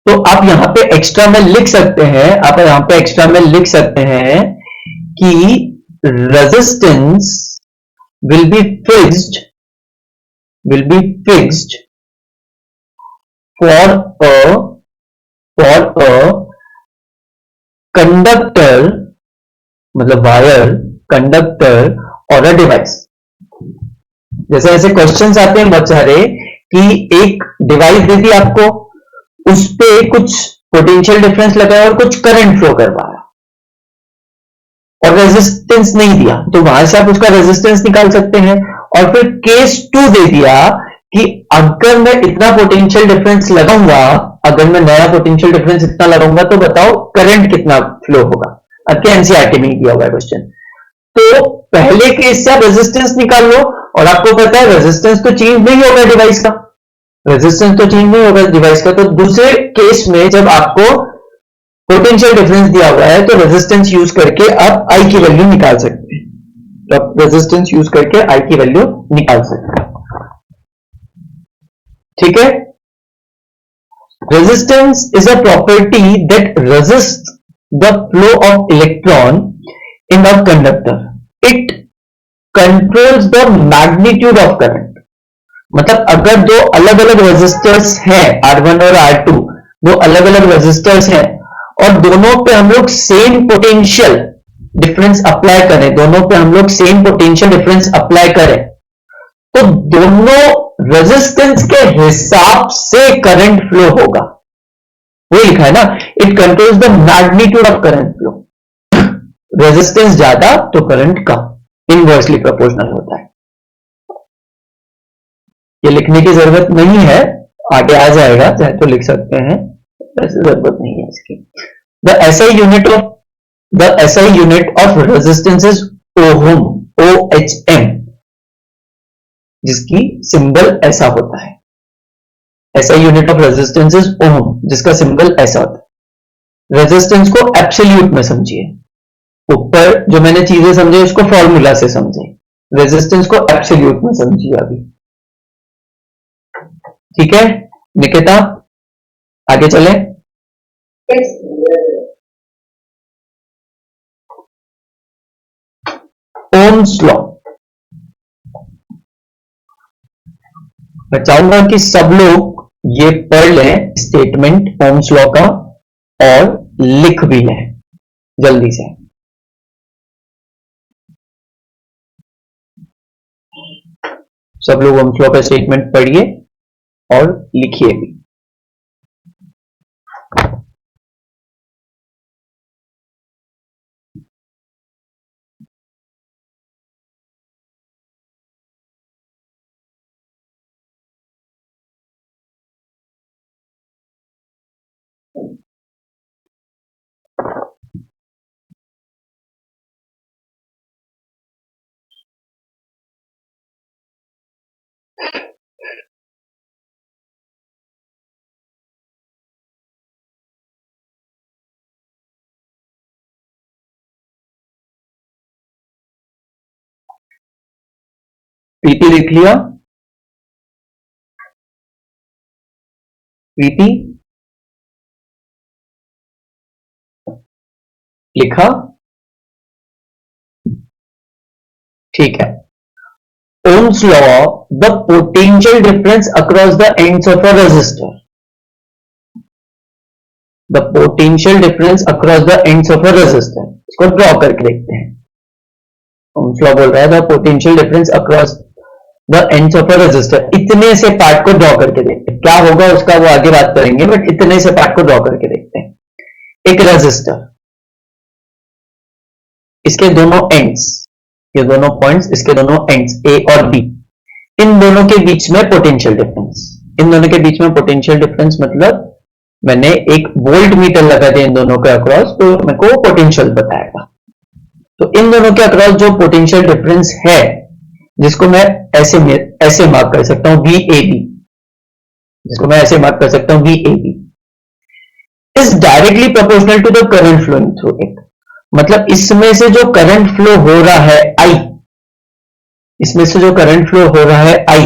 तो आप यहां पे एक्स्ट्रा में लिख सकते हैं, आप यहां पे एक्स्ट्रा में लिख सकते हैं कि resistance will be fixed for a conductor, मतलब वायर, कंडक्टर और अ डिवाइस। जैसे ऐसे क्वेश्चंस आते हैं बहुत सारे कि एक डिवाइस दे दी आपको, उस पे कुछ पोटेंशियल डिफरेंस लगाया और कुछ करंट फ्लो करवाया और रेजिस्टेंस नहीं दिया, तो वहां से आप उसका रेजिस्टेंस निकाल सकते हैं। और फिर केस 2 दे दिया कि अगर मैं इतना पोटेंशियल डिफरेंस लगाऊंगा, अगर मैं नया पोटेंशियल डिफरेंस इतना लगाऊंगा तो बताओ करंट कितना फ्लो होगा। आपके एनसीईआरटी में दिया हुआ है क्वेश्चन। तो पहले केस से आप रेजिस्टेंस निकाल लो और आपको पता है रेजिस्टेंस तो चेंज नहीं होगा डिवाइस का, रेजिस्टेंस तो चेंज नहीं होगा डिवाइस का। तो दूसरे केस में जब आपको पोटेंशियल डिफरेंस दिया हुआ है तो रेजिस्टेंस यूज करके आप आई की वैल्यू निकाल सकते हैं, तो आप रेजिस्टेंस यूज करके आई की वैल्यू निकाल सकते हैं। ठीक है, resistance is a property that resist the flow of electron in a conductor. It controls the magnitude of current. मतलब अगर दो अलग अलग रेजिस्टर्स हैं, R1 और R2, दो अलग अलग रेजिस्टर्स हैं और दोनों पे हम लोग सेम पोटेंशियल डिफरेंस अप्लाई करें, दोनों पे हम लोग सेम पोटेंशियल डिफरेंस अप्लाई करें, तो दोनों रेजिस्टेंस के हिसाब से करंट फ्लो होगा। वो लिखा है ना, it controls the magnitude of current flow. Resistance ज्यादा तो करंट कम, इनवर्सली प्रोपोर्शनल होता है। ये लिखने की जरूरत नहीं है, आगे आ जाएगा, चाहे तो लिख सकते हैं, वैसे जरूरत नहीं है इसकी। The SI unit of resistance is ohm, OHM, जिसकी सिंबल ऐसा होता है। SI unit of resistance is ohm, जिसका सिंबल ऐसा होता है। रेजिस्टेंस को एब्सोल्यूट में समझिए, ऊपर जो मैंने चीजें समझे उसको फॉर्मूला से समझे, रेजिस्टेंस को एब्सोल्यूट में समझिए अभी। ठीक है निकिता, आगे चले। Ohm's law. मैं चाहूंगा कि सब लोग ये पढ़ लें स्टेटमेंट ओम्स लॉ का और लिख भी लें जल्दी से। सब लोग ओम्स लॉ का स्टेटमेंट पढ़िए और लिखिए भी। प्रीति लिख लिया? प्रीति लिखा? ठीक है। Ohm's law, the potential difference across the ends of a resistor. The potential difference across the ends of a resistor. इसको ड्रॉ करके देखते हैं। Ohm's law बोल रहा है the potential difference across the ends of a resistor. इतने से part को ड्रॉ करके देखते हैं, क्या होगा उसका वो आगे बात करेंगे, बट इतने से पार्ट को ड्रॉ करके देखते हैं। एक रेजिस्टर, इसके दोनों एंड्स, ये दोनों पॉइंट्स, इसके दोनों एंड्स ए और बी, इन दोनों के बीच में पोटेंशियल डिफरेंस इन दोनों के बीच में पोटेंशियल डिफरेंस मतलब मैंने एक वोल्ट मीटर लगा दिया इन दोनों के अक्रॉस, तो मेरे को पोटेंशियल बताएगा। तो इन दोनों के अक्रॉस जो पोटेंशियल डिफरेंस है, जिसको मैं ऐसे मार्क कर सकता हूं VAB, जिसको मैं ऐसे मार्क कर सकता हूं VAB, is directly proportional to the current flowing through it. मतलब इसमें से जो करंट फ्लो हो रहा है I, इसमें से जो करंट फ्लो हो रहा है I,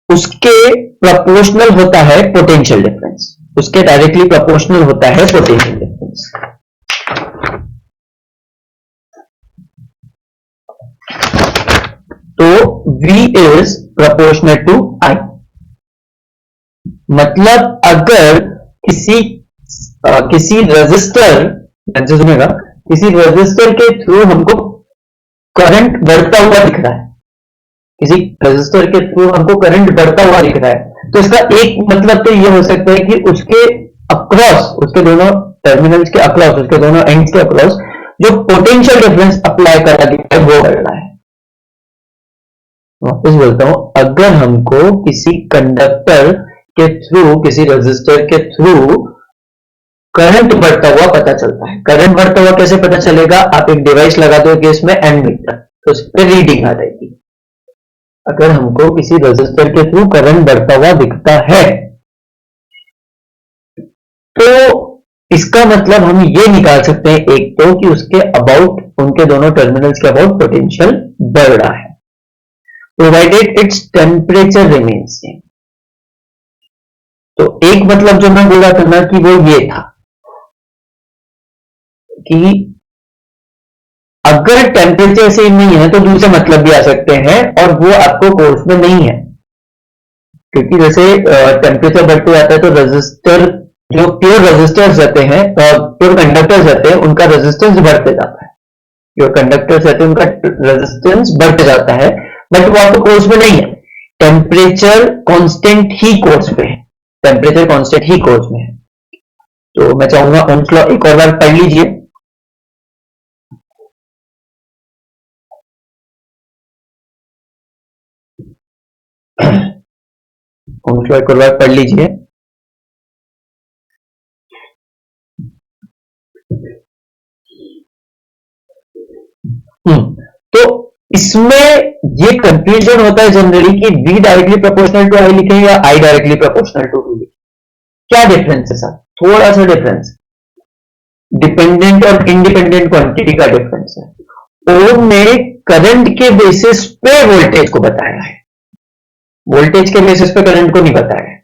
उसके प्रोपोर्शनल होता है पोटेंशियल डिफरेंस, उसके डायरेक्टली प्रोपोर्शनल होता है पोटेंशियल डिफरेंस। तो V is proportional to I। मतलब अगर किसी रजिस्टर, सुनेगा, किसी रजिस्टर के थ्रू हमको करंट बढ़ता हुआ दिख रहा है, किसी रजिस्टर के थ्रू हमको करंट बढ़ता हुआ दिख रहा है, तो इसका एक मतलब तो यह हो सकता है कि उसके अक्रॉस, उसके दोनों टर्मिनल्स के अक्रॉस, उसके दोनों एंड्स के अक्रॉस जो पोटेंशियल डिफरेंस अप्लाई करा दिया है वो बढ़ रहा है। वापस बोलता हूं, अगर हमको किसी कंडक्टर के थ्रू, किसी रजिस्टर के थ्रू करंट बढ़ता हुआ पता चलता है, करंट बढ़ता हुआ कैसे पता चलेगा? आप एक डिवाइस लगा दोगे इसमें एमीटर, तो उस पर रीडिंग आ जाएगी। अगर हमको किसी रजिस्टर के थ्रू करंट बढ़ता हुआ दिखता है, तो इसका मतलब हम ये निकाल सकते हैं एक तो कि उसके अबाउट, उनके दोनों टर्मिनल्स के अबाउट पोटेंशियल बढ़ रहा है, provided its temperature remains same. तो एक मतलब जो मैं बोला था ना कि वो ये था कि अगर टेम्परेचर सेम नहीं है तो दूसरे मतलब भी आ सकते हैं, और वो आपको कोर्स में नहीं है, क्योंकि जैसे टेम्परेचर बढ़ते जाता है तो रजिस्टर, जो प्योर रजिस्टर्स रहते हैं, प्योर कंडक्टर्स रहते हैं, उनका रेजिस्टेंस बढ़ते जाता है, जो कंडक्टर्स रहते हैं उनका रेजिस्टेंस बढ़ते जाता है, बट वो आपको कोर्स में नहीं है। टेम्परेचर कांस्टेंट ही कोर्स में है, टेम्परेचर कांस्टेंट ही कोर्स में है। तो मैं चाहूंगा ओम्स लॉ एक और बार पढ़ लीजिए। ओम्स लॉ एक और बार पढ़ लीजिए। तो इसमें ये कंफ्यूजन होता है जनरली कि V directly proportional to I लिखें या I directly proportional to V लिखें। क्या डिफरेंस है सर? थोड़ा सा डिफरेंस, डिपेंडेंट और इंडिपेंडेंट क्वांटिटी का डिफरेंस है। ओम ने करंट के बेसिस पे वोल्टेज को बताया है, वोल्टेज के बेसिस पे करंट को नहीं बताया है।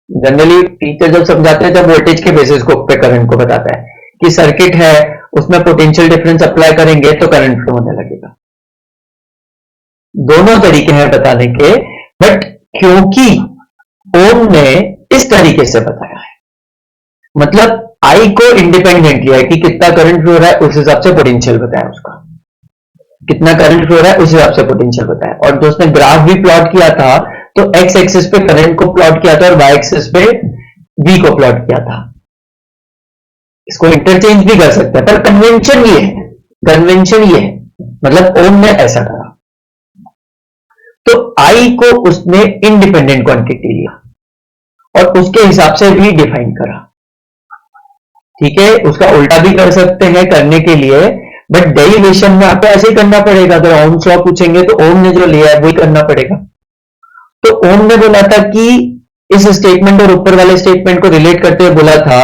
जनरली टीचर जब समझाते हैं तब वोल्टेज के बेसिस को पे करंट को बताता है कि सर्किट है, उसमें पोटेंशियल डिफरेंस अप्लाई करेंगे तो करंट फ्लो होने लगेगा। दोनों तरीके हैं बताने के, बट क्योंकि ओम ने इस तरीके से बताया है, मतलब आई को इंडिपेंडेंट लिया है कि कितना करंट फ्लो हो रहा है उस हिसाब से पोटेंशियल बताया, उसका कितना करंट फ्लो हो रहा है उस हिसाब से पोटेंशियल बताया। और जो उसने ग्राफ भी प्लॉट किया था तो एक्स एक्सिस पे करंट को प्लॉट किया था और वाई एक्सिस पे वी को प्लॉट किया था। इसको इंटरचेंज भी कर सकते हैं, पर कन्वेंशन ये है, कन्वेंशन ये है, मतलब ओम ने ऐसा करा। तो आई को उसने इंडिपेंडेंट क्वांटिटी लिया और उसके हिसाब से भी डिफाइन करा। ठीक है, उसका उल्टा भी कर सकते हैं करने के लिए, बट डेरिवेशन में आपको ऐसे ही करना पड़ेगा। अगर ओम्स लॉ पूछेंगे तो ओम ने जो लिया है वही करना पड़ेगा। तो ओम ने बोला था कि इस स्टेटमेंट और ऊपर वाले स्टेटमेंट को रिलेट करते हुए बोला था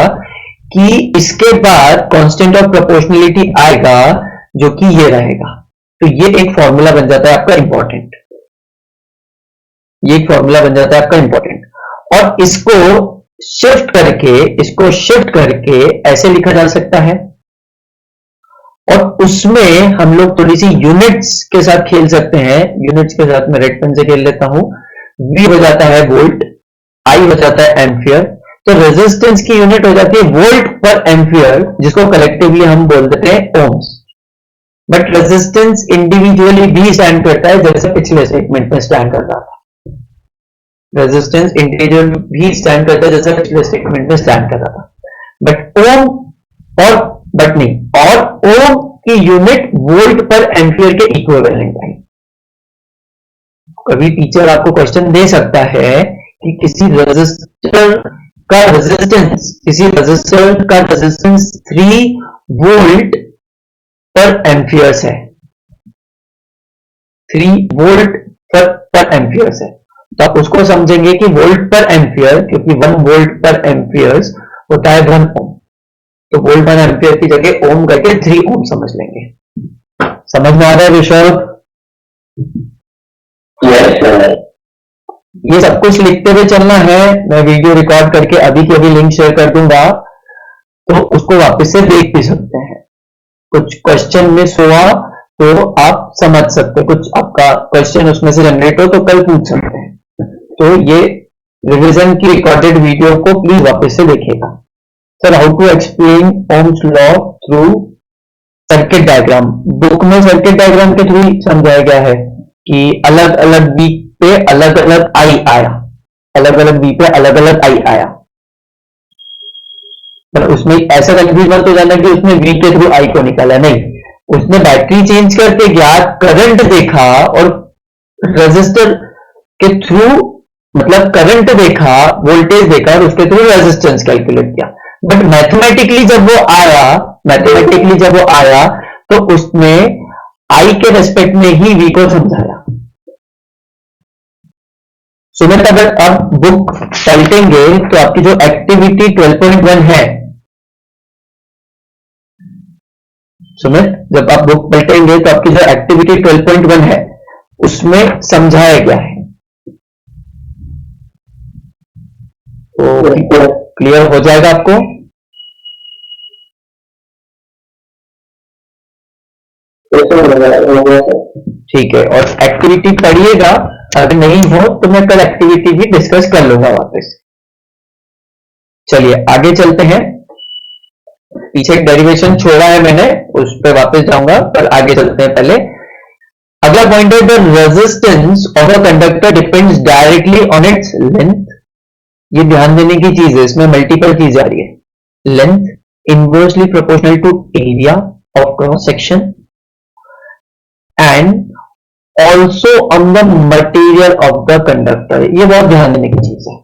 कि इसके बाद कांस्टेंट ऑफ प्रोपोर्शनलिटी आएगा जो कि ये रहेगा। तो ये एक फॉर्मूला बन जाता है आपका इंपॉर्टेंट, ये एक फॉर्मूला बन जाता है आपका इंपॉर्टेंट। और इसको शिफ्ट करके ऐसे लिखा जा सकता है, और उसमें हम लोग थोड़ी सी यूनिट्स के साथ खेल सकते हैं। यूनिट्स के साथ मैं रेड पेन से खेल लेता हूं। V हो जाता है वोल्ट, I हो जाता है एम्पियर, तो रेजिस्टेंस की यूनिट हो जाती है वोल्ट पर एम्पियर, जिसको कलेक्टिवली हम बोल देते हैं ओम्स। बट रेजिस्टेंस इंडिविजुअली भी स्टैंड करता है, जैसे पिछले स्टेटमेंट में स्टैंड कर रहा था। रेजिस्टेंस इंडिविजुअल भी स्टैंड करता है जैसे पिछले स्टेटमेंट में स्टैंड कर रहा था। बट ओम और ओम की यूनिट वोल्ट पर एम्पियर के इक्विवेलेंट है। कभी टीचर आपको क्वेश्चन दे सकता है कि किसी रेजिस्टर का रेजिस्टेंस 3 वोल्ट पर एम्पियर्स है, 3 वोल्ट पर एम्पियर्स है। तो आप उसको समझेंगे कि वोल्ट पर एम्पियर, क्योंकि 1 वोल्ट पर एम्पियर्स होता है 1 ओम, तो वोल्ट पर एम्पियर की जगह ओम करके 3 ओम समझ लेंगे। समझ में आ रहा है ऋषभ? ये सब कुछ लिखते हुए चलना है। मैं वीडियो रिकॉर्ड करके अभी के अभी लिंक शेयर कर दूंगा, तो उसको वापस से देख भी सकते हैं। कुछ क्वेश्चन मिस हुआ तो आप समझ सकते, कुछ आपका क्वेश्चन उसमें से जनरेट हो तो कल पूछ सकते हैं। तो ये रिवीजन की रिकॉर्डेड वीडियो को प्लीज वापस से देखिएगा। Sir, how to explain Ohm's law through circuit diagram. Book में सर्किट डायग्राम के थ्रू समझाया गया है कि अलग अलग बी पे अलग अलग आई आया, अलग अलग बी पे अलग अलग आई आया। पर उसमें ऐसा कंफ्यूज मत हो जाना कि उसने वी के थ्रू आई को निकाला, नहीं, उसने बैटरी चेंज करके गया, करंट देखा और रेजिस्टर के थ्रू, मतलब करंट देखा, वोल्टेज देखा और उसके थ्रू रेजिस्टेंस कैलकुलेट किया। बट मैथमेटिकली जब वो आया तो उसने आई के रेस्पेक्ट में ही वी को समझाया। सुमित, अगर आप बुक पलटेंगे तो आपकी जो एक्टिविटी 12.1 है, सुमित, जब आप बुक पलटेंगे तो आपकी जो एक्टिविटी 12.1 है उसमें समझाया गया है। तो क्लियर हो जाएगा आपको? ठीक है, और एक्टिविटी पढ़िएगा, अगर नहीं हो तो मैं कल एक्टिविटी भी डिस्कस कर लूंगा वापस। चलिए आगे चलते हैं। पीछे एक डेरिवेशन छोड़ा है मैंने, उस पर वापस जाऊंगा, पर आगे चलते हैं। पहले अगला पॉइंट है, the resistance of a conductor depends directly on its length. ये ध्यान देने की चीज है, इसमें मल्टीपल चीज आ रही है। Length inversely proportional to area of cross section and also on the material of the conductor. ये बहुत ध्यान देने की चीज है,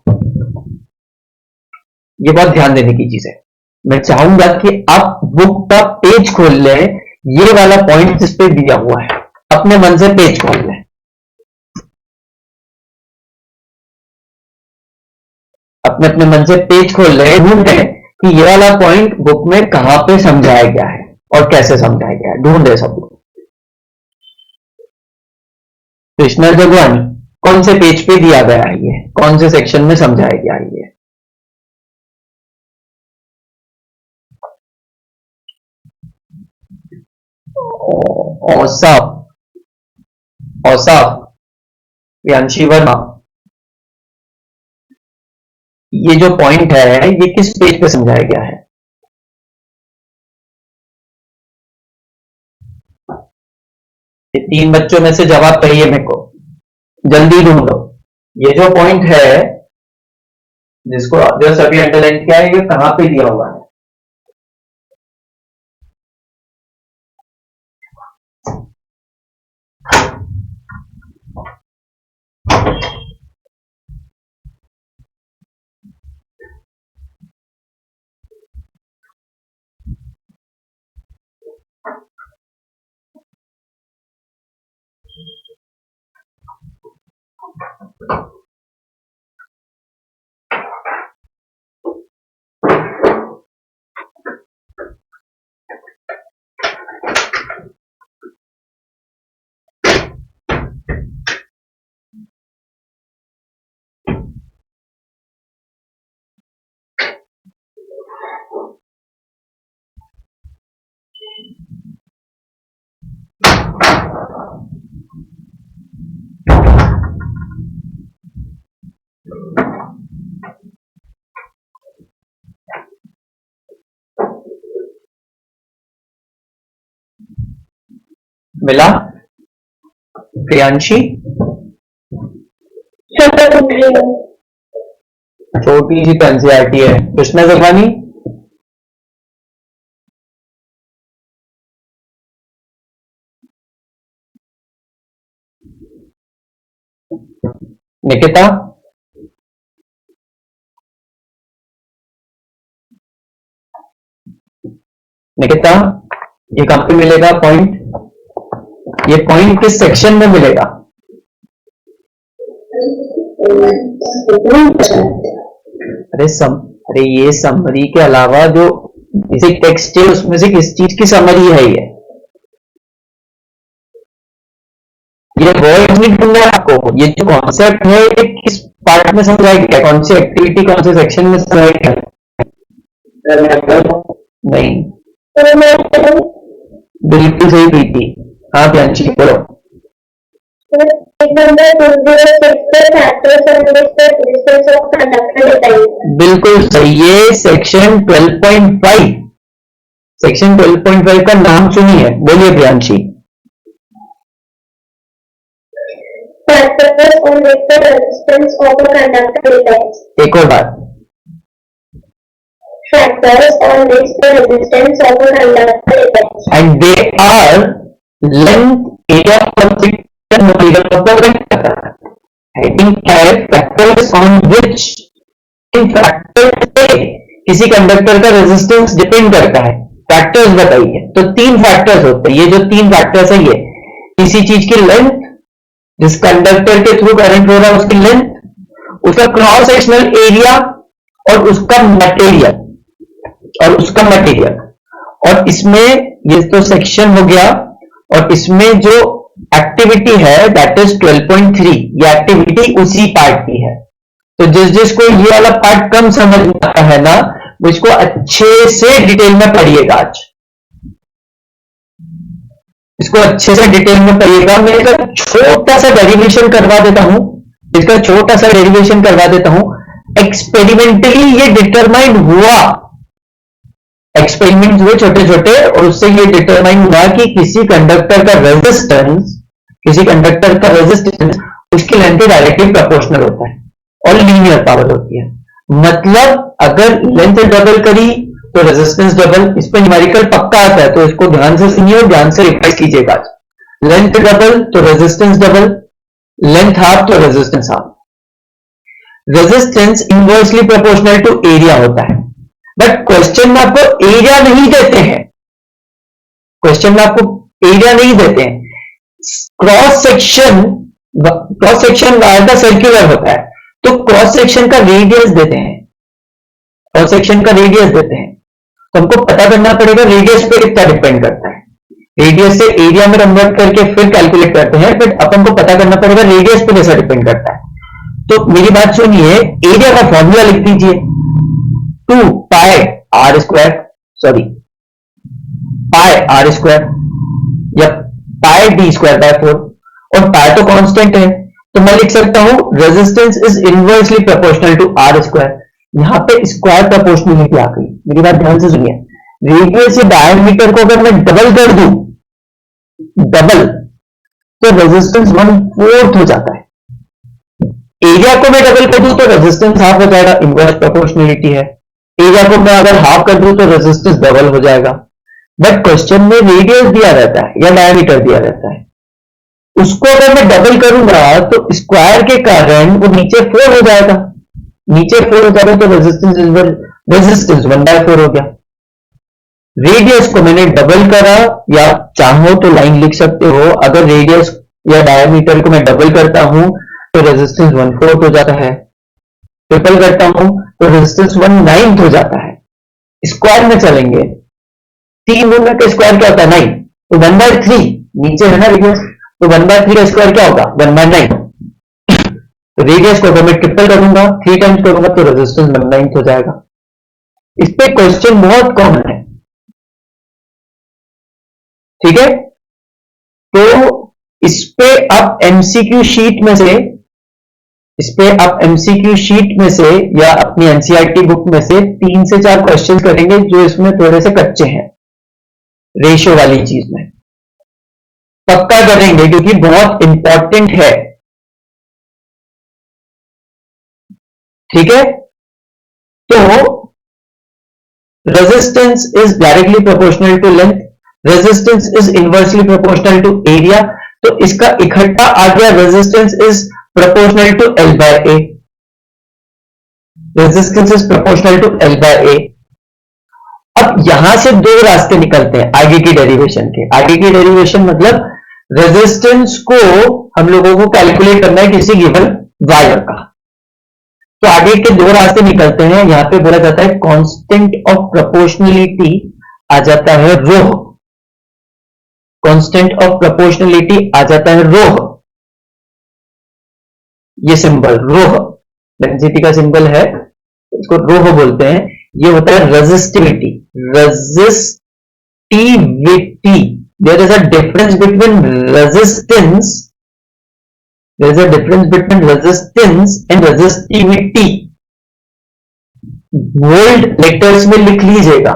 ये बहुत ध्यान देने की चीज है। मैं चाहूंगा कि आप बुक का पेज खोल लें, ये वाला पॉइंट जिस पे दिया हुआ है, अपने मन से पेज खोल लें, अपने अपने मन से पेज खोल लें, ढूंढें कि ये वाला पॉइंट बुक में कहां पे समझाया गया है और कैसे समझाया गया है। ढूंढे सब लोग। कृष्ण भगवान, कौन से पेज पे दिया गया है, ये कौन से सेक्शन में समझाया गया है? ये औसफ, औसफ, प्रियांशी वर्मा, ये जो पॉइंट है ये किस पेज पे समझाया गया है? ये 3 बच्चों में से जवाब चाहिए मेरे को, जल्दी ढूंढो। ये जो पॉइंट है जिसको जो सभी अंडरलाइन किया है, ये कहां पे दिया हुआ है? मिला? प्रियांशी, छोटी सी तो एनसीईआरटी है। कृष्णा जगवानी, निकिता, निकिता, ये कहां पे मिलेगा पॉइंट? ये पॉइंट किस सेक्शन में मिलेगा? अरे ये समरी के अलावा जो बेसिक टेक्स्ट है उसमें से किस चीज की समरी है ये वर्ड नहीं ढूंढना है आपको। ये जो कॉन्सेप्ट है ये किस पार्ट में समझाया गया, कौन सी एक्टिविटी कौन से सेक्शन में समझाया गया? नहीं, बिल्कुल सही प्रीति। हाँ प्रियांशी बोलो। बिल्कुल सही, ये सेक्शन 12.5, सेक्शन 12.5 का नाम सुनिए, बोलिए प्रियांशी। एक और बात, factors on which the resistance of a conductor depends. And they are length, area, section, material of the conductor. Heading है factors on which, in factors पे किसी कंडक्टर का रेजिस्टेंस डिपेंड करता है। फैक्टर्स बताइए, तो 3 फैक्टर्स होते हैं। ये जो 3 फैक्टर्स है, ये किसी चीज की लेंथ, जिस कंडक्टर के थ्रू करंट हो रहा है उसकी लेंथ, उसका क्रॉस सेक्शनल एरिया और उसका मटेरियल, और इसमें ये तो सेक्शन हो गया, और इसमें जो एक्टिविटी है दैट इज 12.3, ये एक्टिविटी उसी पार्ट की है। तो जिसको ये वाला पार्ट कम समझ में आता है ना, वो इसको अच्छे से डिटेल में पढ़िएगा। आज इसको अच्छे से डिटेल में पढ़िएगा। मैं इसका छोटा सा डेरिवेशन करवा देता हूं, एक्सपेरिमेंटली ये डिटरमाइन हुआ, एक्सपेरिमेंट हुए छोटे छोटे, और उससे ये डिटरमाइन हुआ कि किसी कंडक्टर का रेजिस्टेंस उसकी लेंथ के डायरेक्टली प्रोपोर्शनल होता है और लीनियर पावर होती है। मतलब अगर लेंथ डबल करी तो रेजिस्टेंस डबल, इस पर न्यूमेरिकल पक्का आता है, तो इसको ध्यान से सुनिए और ध्यान से रिवाइज कीजिएगा। लेंथ डबल तो रेजिस्टेंस डबल, लेंथ हाफ तो resistance half. Resistance inversely proportional to area होता है, बट क्वेश्चन में आपको एरिया नहीं देते हैं, क्रॉस सेक्शन वायर का सर्कुलर होता है, तो क्रॉस सेक्शन का रेडियस देते हैं, तो हमको पता करना पड़ेगा रेडियस पे कितना डिपेंड करता है। रेडियस से एरिया में कन्वर्ट करके फिर कैलकुलेट करते हैं, बट अपन को पता करना पड़ेगा रेडियस पे कैसा डिपेंड करता है। तो मेरी बात सुनिए, एरिया का फॉर्मूला लिख दीजिए, 2 पाई आर स्क्वायर या पाई डी स्क्वायर बाय 4, और पाई तो कांस्टेंट है, तो मैं लिख सकता हूं resistance is inversely proportional to R square. यहां पे स्क्वायर प्रोपोर्शनलिटी आ गई। मेरी बात ध्यान से सुनिए, रेडियस या डायमीटर को अगर मैं डबल कर दूं, तो रेजिस्टेंस 1/4 हो जाता है। एरिया को मैं डबल कर दूं तो रेजिस्टेंस हाफ हो जाएगा, इनवर्स प्रोपोर्शनलिटी है। एरिया को मैं अगर हाफ कर दूं तो रेजिस्टेंस डबल हो जाएगा। बट क्वेश्चन में रेडियस दिया रहता है या डायमीटर दिया रहता है, उसको अगर मैं डबल करूंगा तो स्क्वायर के कारण वो नीचे 4 हो जाएगा, तो रेजिस्टेंस 1/4 हो गया। रेडियस को मैंने डबल करा, या चाहो तो लाइन लिख सकते हो, अगर रेडियस या डायमीटर को मैं डबल करता हूं तो रेजिस्टेंस 1/4 हो जाता है, ट्रिपल करता हूं तो रेजिस्टेंस 1/9 हो जाता है। स्क्वायर में चलेंगे, 3 गुना का स्क्वायर क्या होता है 9, तो 1/3 नीचे है ना रेडियस, तो 1/3 का स्क्वायर क्या होगा 1/9। तो रेडियस को अगर मैं ट्रिपल करूंगा, 3 टाइम्स करूंगा तो रेजिस्टेंस 1/9 हो जाएगा। इस पे क्वेश्चन बहुत कॉमन है, ठीक है। तो इस पे आप एमसीक्यू शीट में से या अपनी एनसीईआरटी बुक में से 3 से 4 क्वेश्चन करेंगे जो इसमें थोड़े से कच्चे हैं, रेशियो वाली चीज में पक्का करेंगे क्योंकि बहुत इंपॉर्टेंट है, ठीक है। तो resistance is directly proportional to length, resistance is inversely proportional to area, तो इसका इकट्ठा आ गया resistance is proportional to L by A. Resistance is proportional to L by A. अब यहां से दो रास्ते निकलते हैं आगे की डेरिवेशन के। आगे की डेरिवेशन मतलब रेजिस्टेंस को हम लोगों को कैलकुलेट करना है किसी गिवन वायर का। तो आगे के दो रास्ते निकलते हैं। यहां पे बोला जाता है कांस्टेंट ऑफ प्रोपोर्शनलिटी आ जाता है रो। कांस्टेंट ऑफ प्रोपोर्शनलिटी आ जाता है रो। ये सिंबल रोह डेंसिटी का सिंबल है, इसको रोह बोलते हैं। ये होता है resistivity. Resistivity, there is a difference between resistance, there is a difference between resistance and resistivity. Bold letters में लिख लीजिएगा,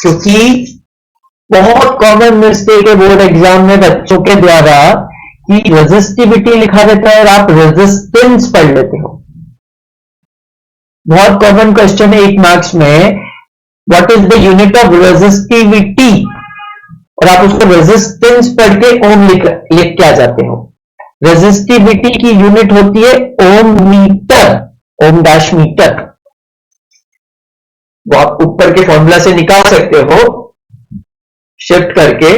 क्योंकि बहुत कॉमन मिस्टेक है बोर्ड एग्जाम में बच्चों के द्वारा कि रेजिस्टिविटी लिखा रहता है और आप रेजिस्टेंस पढ़ लेते हो। बहुत कॉमन क्वेश्चन है 1 मार्क्स में, what is the unit of resistivity, और आप उसको रेजिस्टेंस पढ़ के ओम लिख के आ जाते हो। रेजिस्टिविटी की यूनिट होती है ओम मीटर, ओम डैश मीटर। वो आप ऊपर के फॉर्मूला से निकाल सकते हो शिफ्ट करके।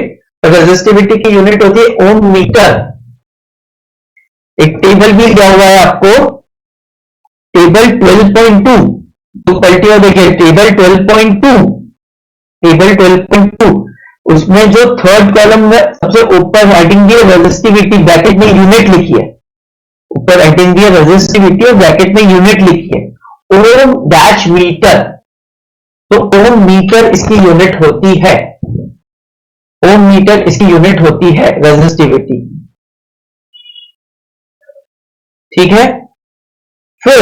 रेजिस्टिविटी की यूनिट होती है ओम मीटर। एक टेबल भी दिया हुआ है आपको, टेबल 12.2, तो पलटी और देखिए टेबल 12.2, टेबल 12.2, उसमें जो थर्ड कॉलम में सबसे ऊपर हेडिंग दी है रेजिस्टिविटी, ब्रैकेट में यूनिट लिखी है। ऊपर हेडिंग दी है रेजिस्टिविटी और ब्रैकेट में यूनिट लिखी है ओम डैश मीटर। तो ओम मीटर इसकी यूनिट होती है, ओम मीटर इसकी यूनिट होती है रेजिस्टिविटी। ठीक है, फिर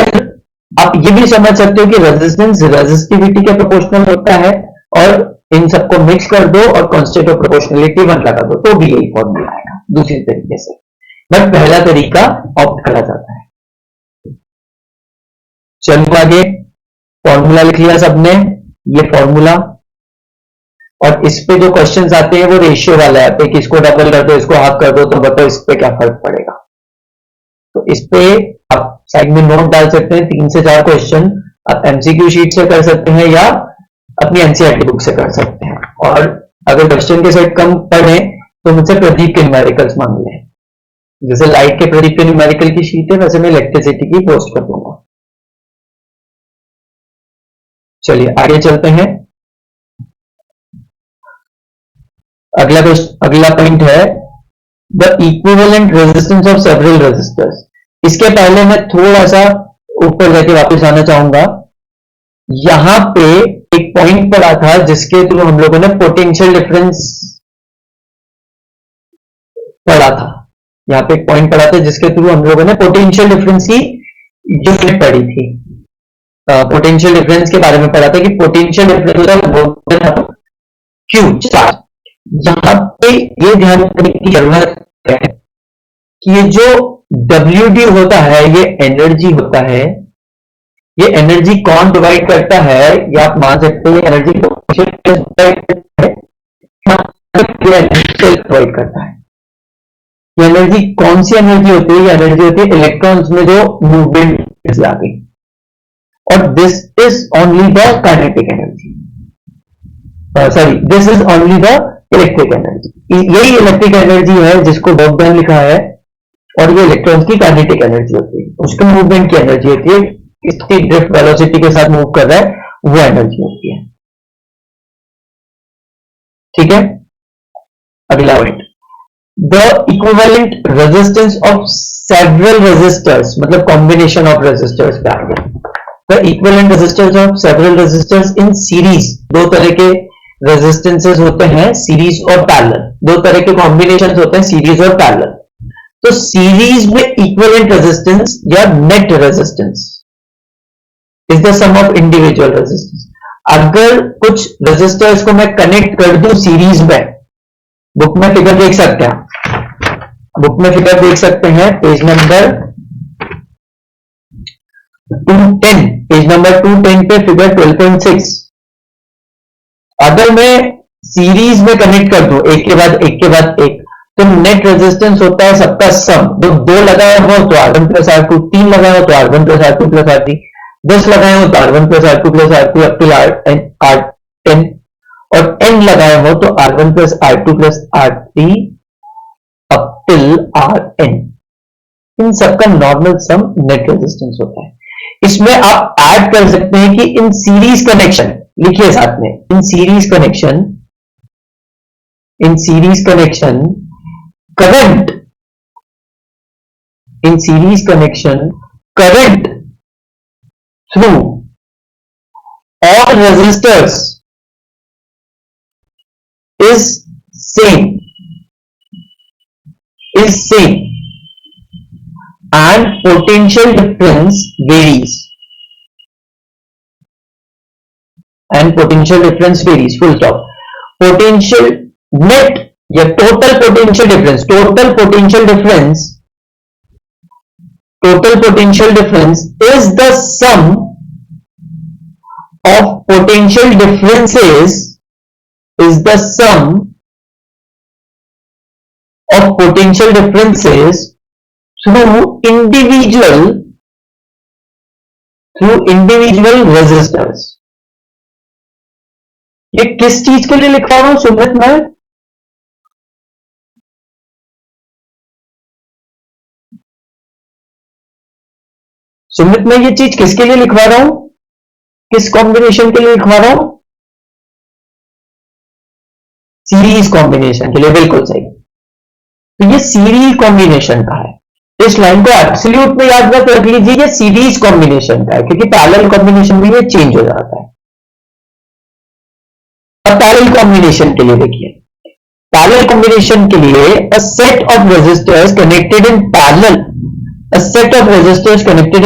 आप ये भी समझ सकते हो कि रेजिस्टेंस रेजिस्टिविटी के प्रोपोर्शनल होता है, और इन सबको मिक्स कर दो और कांस्टेंट ऑफ प्रोपोर्शनलिटी 1 लगा दो तो भी यही फॉर्मूला आएगा दूसरी तरीके से। बट पहला तरीका ऑप्ट करा जाता है। चलो आगे, फॉर्मूला लिख लिया सबने, ये फॉर्मूला, और इस पे जो क्वेश्चंस आते हैं वो रेशियो वाले आते हैं कि इसको डबल कर दो, इसको हाफ कर दो, तो बताओ इस पे क्या फर्क पड़ेगा। तो इस पे आप साइड में नोट डाल सकते हैं, 3 से 4 क्वेश्चन आप एमसीक्यू शीट से कर सकते हैं या अपनी एनसीईआरटी बुक से कर सकते हैं। और अगर क्वेश्चन के सेट कम पढ़े तो मुझसे प्रदीप के न्यूमेरिकल्स मांग लें। जैसे लाइट के प्रदीप के न्यूमेरिकल की शीट है, वैसे मैं इलेक्ट्रिसिटी की पोस्ट कर दूंगा। चलिए आगे चलते हैं। अगला पॉइंट है the equivalent resistance of several resistors. इसके पहले मैं थोड़ा सा ऊपर जाके वापस आना चाहूंगा। यहां पे एक पॉइंट पड़ा था जिसके थ्रू हम लोगों ने पोटेंशियल डिफरेंस पढ़ा था। यहां पे एक पॉइंट पड़ा था जिसके थ्रू हम लोगों ने पोटेंशियल डिफरेंस की यूनिट पढ़ी थी। पोटेंशियल डिफरेंस के बारे में पढ़ा था कि पोटेंशियल डिफरेंस क्यू चार्ज। यहां पे ये ध्यान रखने की जरूरत है कि ये जो WD होता है ये एनर्जी होता है। ये एनर्जी कौन प्रोवाइड करता है, ये आप मान सकते हैं एनर्जी प्रोवाइड करता है। ये एनर्जी कौन सी एनर्जी होती है, ये एनर्जी होती है इलेक्ट्रॉन्स में जो मूवमेंट आ गई, और this is only the kinetic energy, sorry this is only the electric energy. यही इलेक्ट्रिक एनर्जी है जिसको वर्क डन लिखा है, और ये इलेक्ट्रॉन्स की काइनेटिक एनर्जी होती है, उसके मूवमेंट की एनर्जी होती है, इसकी ड्रिफ्ट वेलोसिटी के साथ मूव कर रहा है वो एनर्जी होती है। ठीक है, अगला point, the equivalent resistance of several resistors, मतलब कॉम्बिनेशन ऑफ रेजिस्टर्स पे आ गया। The equivalent resistance of several resistors in series. दो तरह के रेजिस्टेंसेस होते हैं, सीरीज और पैरेलल। दो तरह के कॉम्बिनेशंस होते हैं, सीरीज और पैरेलल। तो सीरीज में इक्विवेलेंट रेजिस्टेंस या net resistance is the sum of individual resistance. अगर कुछ रेजिस्टर्स को मैं कनेक्ट कर दूं सीरीज में, बुक में फिगर देख सकते हैं, बुक में फिगर देख सकते हैं, पेज नंबर 210, पेज नंबर 210 पे फिगर 12.6। अगर मैं सीरीज में कनेक्ट कर दूं एक के बाद एक के बाद एक, तो नेट रेजिस्टेंस होता है सबका सम। जो 2 लगाए हो तो R1 प्लस R2, 3 लगाए हो तो R1 plus R2 plus R3, 10 लगाए हो तो R1 plus R2 plus R3 up till R10, और n लगाए हो तो R1 plus R2 plus R3 up till Rn। इन सबका नॉर्मल सम नेट रेजिस्टेंस होता है। इसमें आप ऐड कर सकते हैं कि इन सीरीज कनेक्शन, लिखिए साथ में, in series connection current, in series connection current through all resistors is same and potential difference varies full stop। potential net या total potential difference is the sum of potential differences through individual resistors। ये किस चीज के लिए लिखवा रहा हूं सुमित मैं? सुमित मैं ये चीज किसके लिए लिखवा रहा हूं? किस कॉम्बिनेशन के लिए लिखवा रहा हूं? सीरीज कॉम्बिनेशन के लिए, बिल्कुल सही। तो ये सीरीज कॉम्बिनेशन का है। इस लाइन को एब्सोल्यूट में याद रख लीजिए, ये सीरीज कॉम्बिनेशन का है, क्योंकि पैरेलल कॉम्बिनेशन में ये चेंज हो जाता है। अब पैरेलल कॉम्बिनेशन के लिए देखिए, पैरेलल कॉम्बिनेशन के लिए a set of resistors connected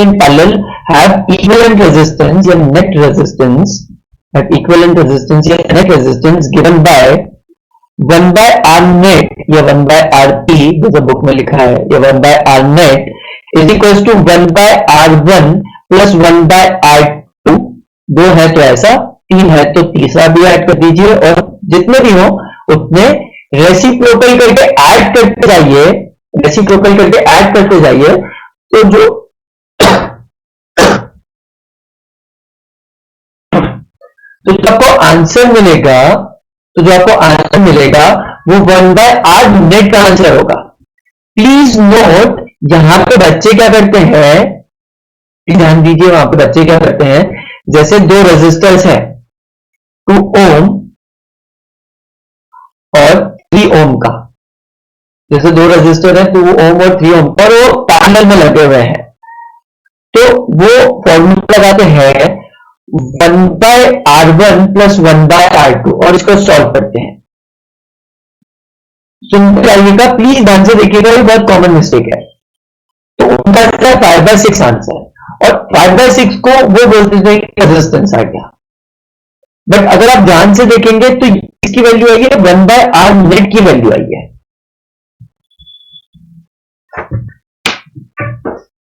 in parallel have equivalent resistance या net resistance given by 1 by R net या 1 by RP, जैसे बुक में लिखा है, या 1 by R net is equals to 1 by R1 plus 1 by R2। 2 है तो ऐसा, 3 है तो तीसरा भी ऐड कर दीजिए, और जितने भी हो उतने रेसिप्रोकल करके ऐड करते जाइए। तो जो आपको आंसर मिलेगा वो 1 by R नेट का आंसर होगा। प्लीज नोट, यहां पे बच्चे क्या करते हैं, ध्यान दीजिए, वहां पे बच्चे क्या करते हैं, जैसे 2 रेजिस्टर्स हैं, 2 ओम और 3 ओम का, जैसे 2 रेजिस्टर है 2 ओम और 3 ओम, और वो पैरेलल में लगे हुए हैं, तो वो फॉर्मूला लगाते हैं 1 by R1 plus 1 by R2 और इसको सॉल्व करते हैं। सुनते जाइएगा, प्लीज ध्यान से देखिएगा, ये बहुत कॉमन मिस्टेक है। तो उनका 5/6 आंसर, और 5/6 को वो बोलते थे रेजिस्टेंस आ गया। बट अगर आप ध्यान से देखेंगे तो इसकी वैल्यू आई है 1 by R नेट की वैल्यू आई है।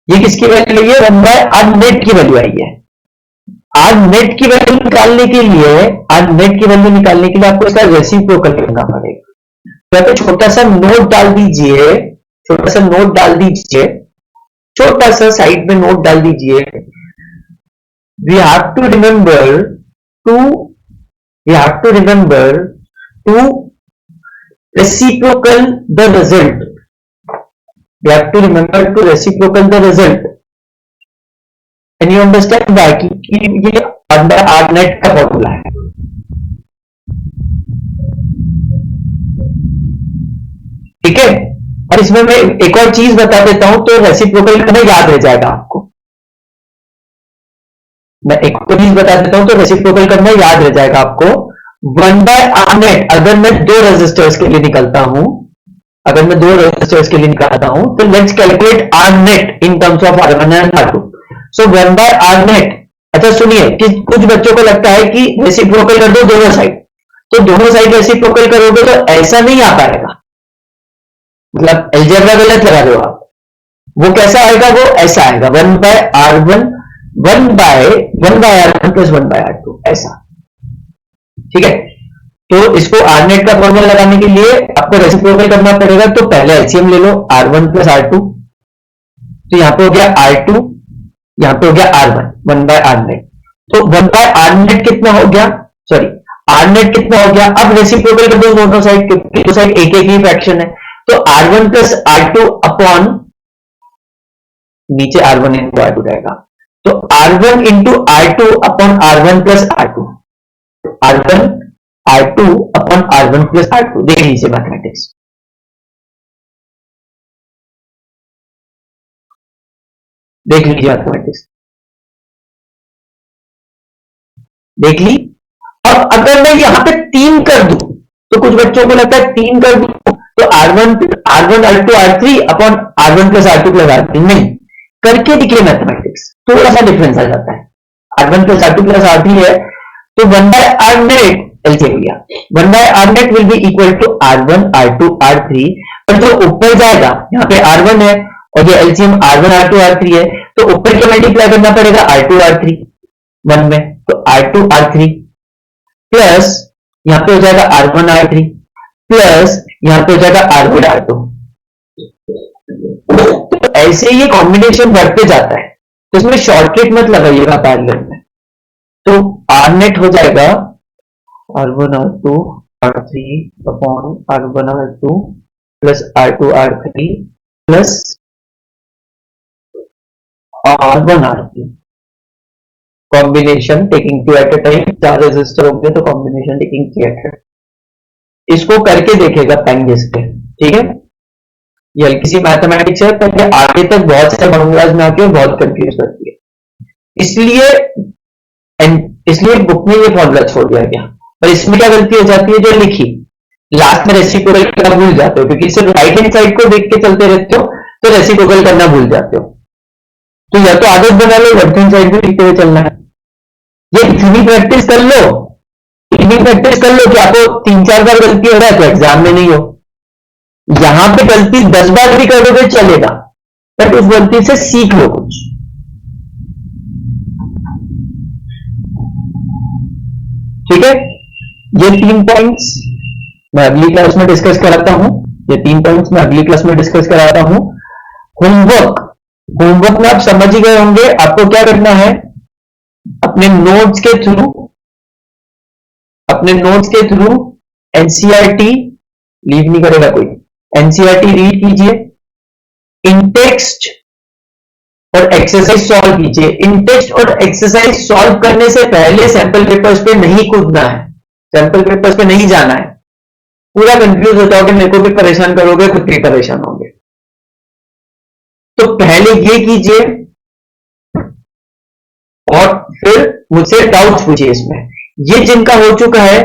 ये किसकी वैल्यू आई है? 1 by R नेट की वैल्यू आई है। R नेट की वैल्यू निकालने के लिए आपको इसका रेसिप्रोकल करना पड़ेगा। तो यहाँ पे छोटा सा नोट डाल दीजिए, we have to remember to reciprocal the result। And you understand why कि ये 1 by R net का फॉर्मूला है। ठीक है, और इसमें मैं एक और चीज बता देता हूं तो रेसिप्रोकल करना याद रह जाएगा आपको। 1 by R net, अगर मैं 2 रेजिस्टर्स के लिए निकालता हूं, तो let's calculate R net in terms of R1 and R2। So 1 by R net, अच्छा सुनिए कि कुछ बच्चों को लगता है कि रेसिप्रोकल कर दो दोनों साइड, तो दोनों साइड रेसिप्रोकल करोगे तो ऐसा नहीं आ पाएगा, मतलब अलजेब्रा गलत लगा दो आप। वो कैसा आएगा? वो ऐसा आएगा 1 by R1 1 by R1 plus 1 by R2 ऐसा। ठीक है, तो इसको आर नेट का फॉर्मूला लगाने के लिए आपको रेसिप्रोकल करना पड़ेगा, तो पहले एलसीएम ले लो R1 प्लस R2, तो यहां पे हो गया R2, यहां पे हो गया R1, 1 बाय आर नेट। तो 1 बाय आर नेट कितना हो गया, सॉरी आर नेट कितना हो गया, अब रेसिप्रोकल कर दो दोनों साइड, क्योंकि दो साइड एक एक ही फ्रैक्शन है, तो R1 प्लस R2 अपॉन नीचे R1 इंटू R2 रहेगा, तो R1 into R2 upon R1 plus R2, R1 R2 upon R1 plus R2, देख लीजिए मैथमेटिक्स, देख लीजिए मैथमेटिक्स, देख ली। अब अगर मैं यहां पे 3 कर दूं, तो कुछ बच्चों को लगता है 3 कर दूं तो R1 R2 R3 upon R1 plus R2 plus R3, नहीं, करके दिखिए मैथमेटिक्स, थोड़ा सा डिफरेंस आ जाता है। R1 plus R2 plus R3 है, तो 1 बाय आर नेट एलसीएम लिया, 1 by R net will be equal to R1 R2 R3, और जो ऊपर जाएगा यहाँ पे R1 है और ये एलसीएम R1 R2 R3 है, तो ऊपर क्या मल्टीप्लाई करना पड़ेगा R2 R3 1 में, तो R2 R3 प्लस यहां पे हो जाएगा R1 R3 प्लस यहां पे हो जाएगा R1 R2, तो ऐसे ये कॉम्बिनेशन बढ़ते जाता है, तो इसमें शॉर्टकट मत लगाइएगा पैरेलल में, तो आर नेट हो जाएगा R1 R2 R3 upon R1 R2 plus R2 R3 plus R1 R3, combination taking 2 at a time, 4 resistor होंगे तो combination taking 3 at a time, इसको करके देखेगा पेन घिस के, ठीक है। ये हल्की सी मैथमेटिक्स है, पर ये आगे तक बहुत सारे फॉर्मूलाज में आके बहुत कंफ्यूज करती है, इसलिए बुक में ये फॉर्मूला छोड़ दिया गया। पर इसमें क्या गलती हो जाती है, जो लिखी लास्ट में रेसिप्रोकल करना भूल जाते हो, क्योंकि सिर्फ राइट हैंड साइड को देख के चलते रहते हो तो रेसिप्रोकल करना भूल जाते हो, तो या तो आदत बना लो लेफ्ट हैंड साइड भी लिखते हुए चलना है। ये इतनी प्रैक्टिस कर लो, इतनी प्रैक्टिस कर लो कि आपको 3-4 बार गलती हो रहा है तो एग्जाम में नहीं हो, यहां पे गलती 10 बार भी करोगे चलेगा, बट उस गलती से सीख लो कुछ, ठीक है। ये 3 पॉइंट्स मैं अगली क्लास में डिस्कस कराता हूं, ये 3 पॉइंट्स मैं अगली क्लास में डिस्कस कराता हूं। होमवर्क में आप समझ ही गए होंगे, आपको क्या करना है, अपने नोट्स के थ्रू एनसीईआरटी लीव नहीं करेगा कोई, एनसीईआरटी रीड कीजिए, इन टेक्स्ट और एक्सरसाइज सॉल्व कीजिए। इन टेक्स्ट और एक्सरसाइज सॉल्व करने से पहले सैंपल पेपर्स पे नहीं कूदना है, सैंपल पेपर्स पे नहीं जाना है, पूरा कंफ्यूज होता होगा, मेरे को भी परेशान करोगे, खुद भी परेशान होंगे, तो पहले ये कीजिए और फिर मुझसे डाउट्स पूछिए इसमें। ये जिनका हो चुका है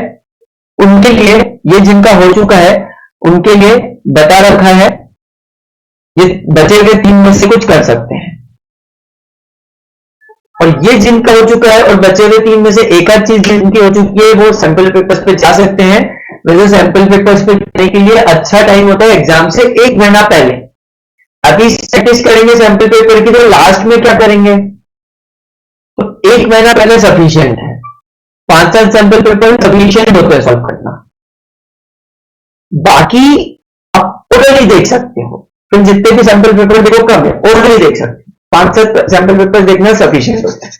उनके लिए, ये जिनका हो चुका है उनके लिए बता रखा है, ये बचे हुए 3 में से कुछ कर सकते हैं, और ये जिनका हो चुका है और बचे हुए 3 में से एक आध चीज जिनकी हो चुकी है वो सैंपल पेपर्स पे जा सकते हैं। वैसे सैंपल पेपर्स पे जाने के लिए अच्छा टाइम होता है एग्जाम से 1 महीना पहले। अभी प्रैक्टिस करेंगे सैंपल पेपर की तो लास्ट में क्या करेंगे, तो 1 महीना पहले सफिशिएंट है, 5-7 सैंपल पेपर सफिशिएंट होते हैं सॉल्व करना, बाकी आप ऑलरेडी देख सकते हो, फिर जितने भी सैंपल पेपर देखो कम है, ऑलरेडी देख सकते हो, 5-7 सैंपल पेपर देखना सफिशिएंट होता है,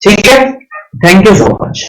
ठीक है। Thank you so much.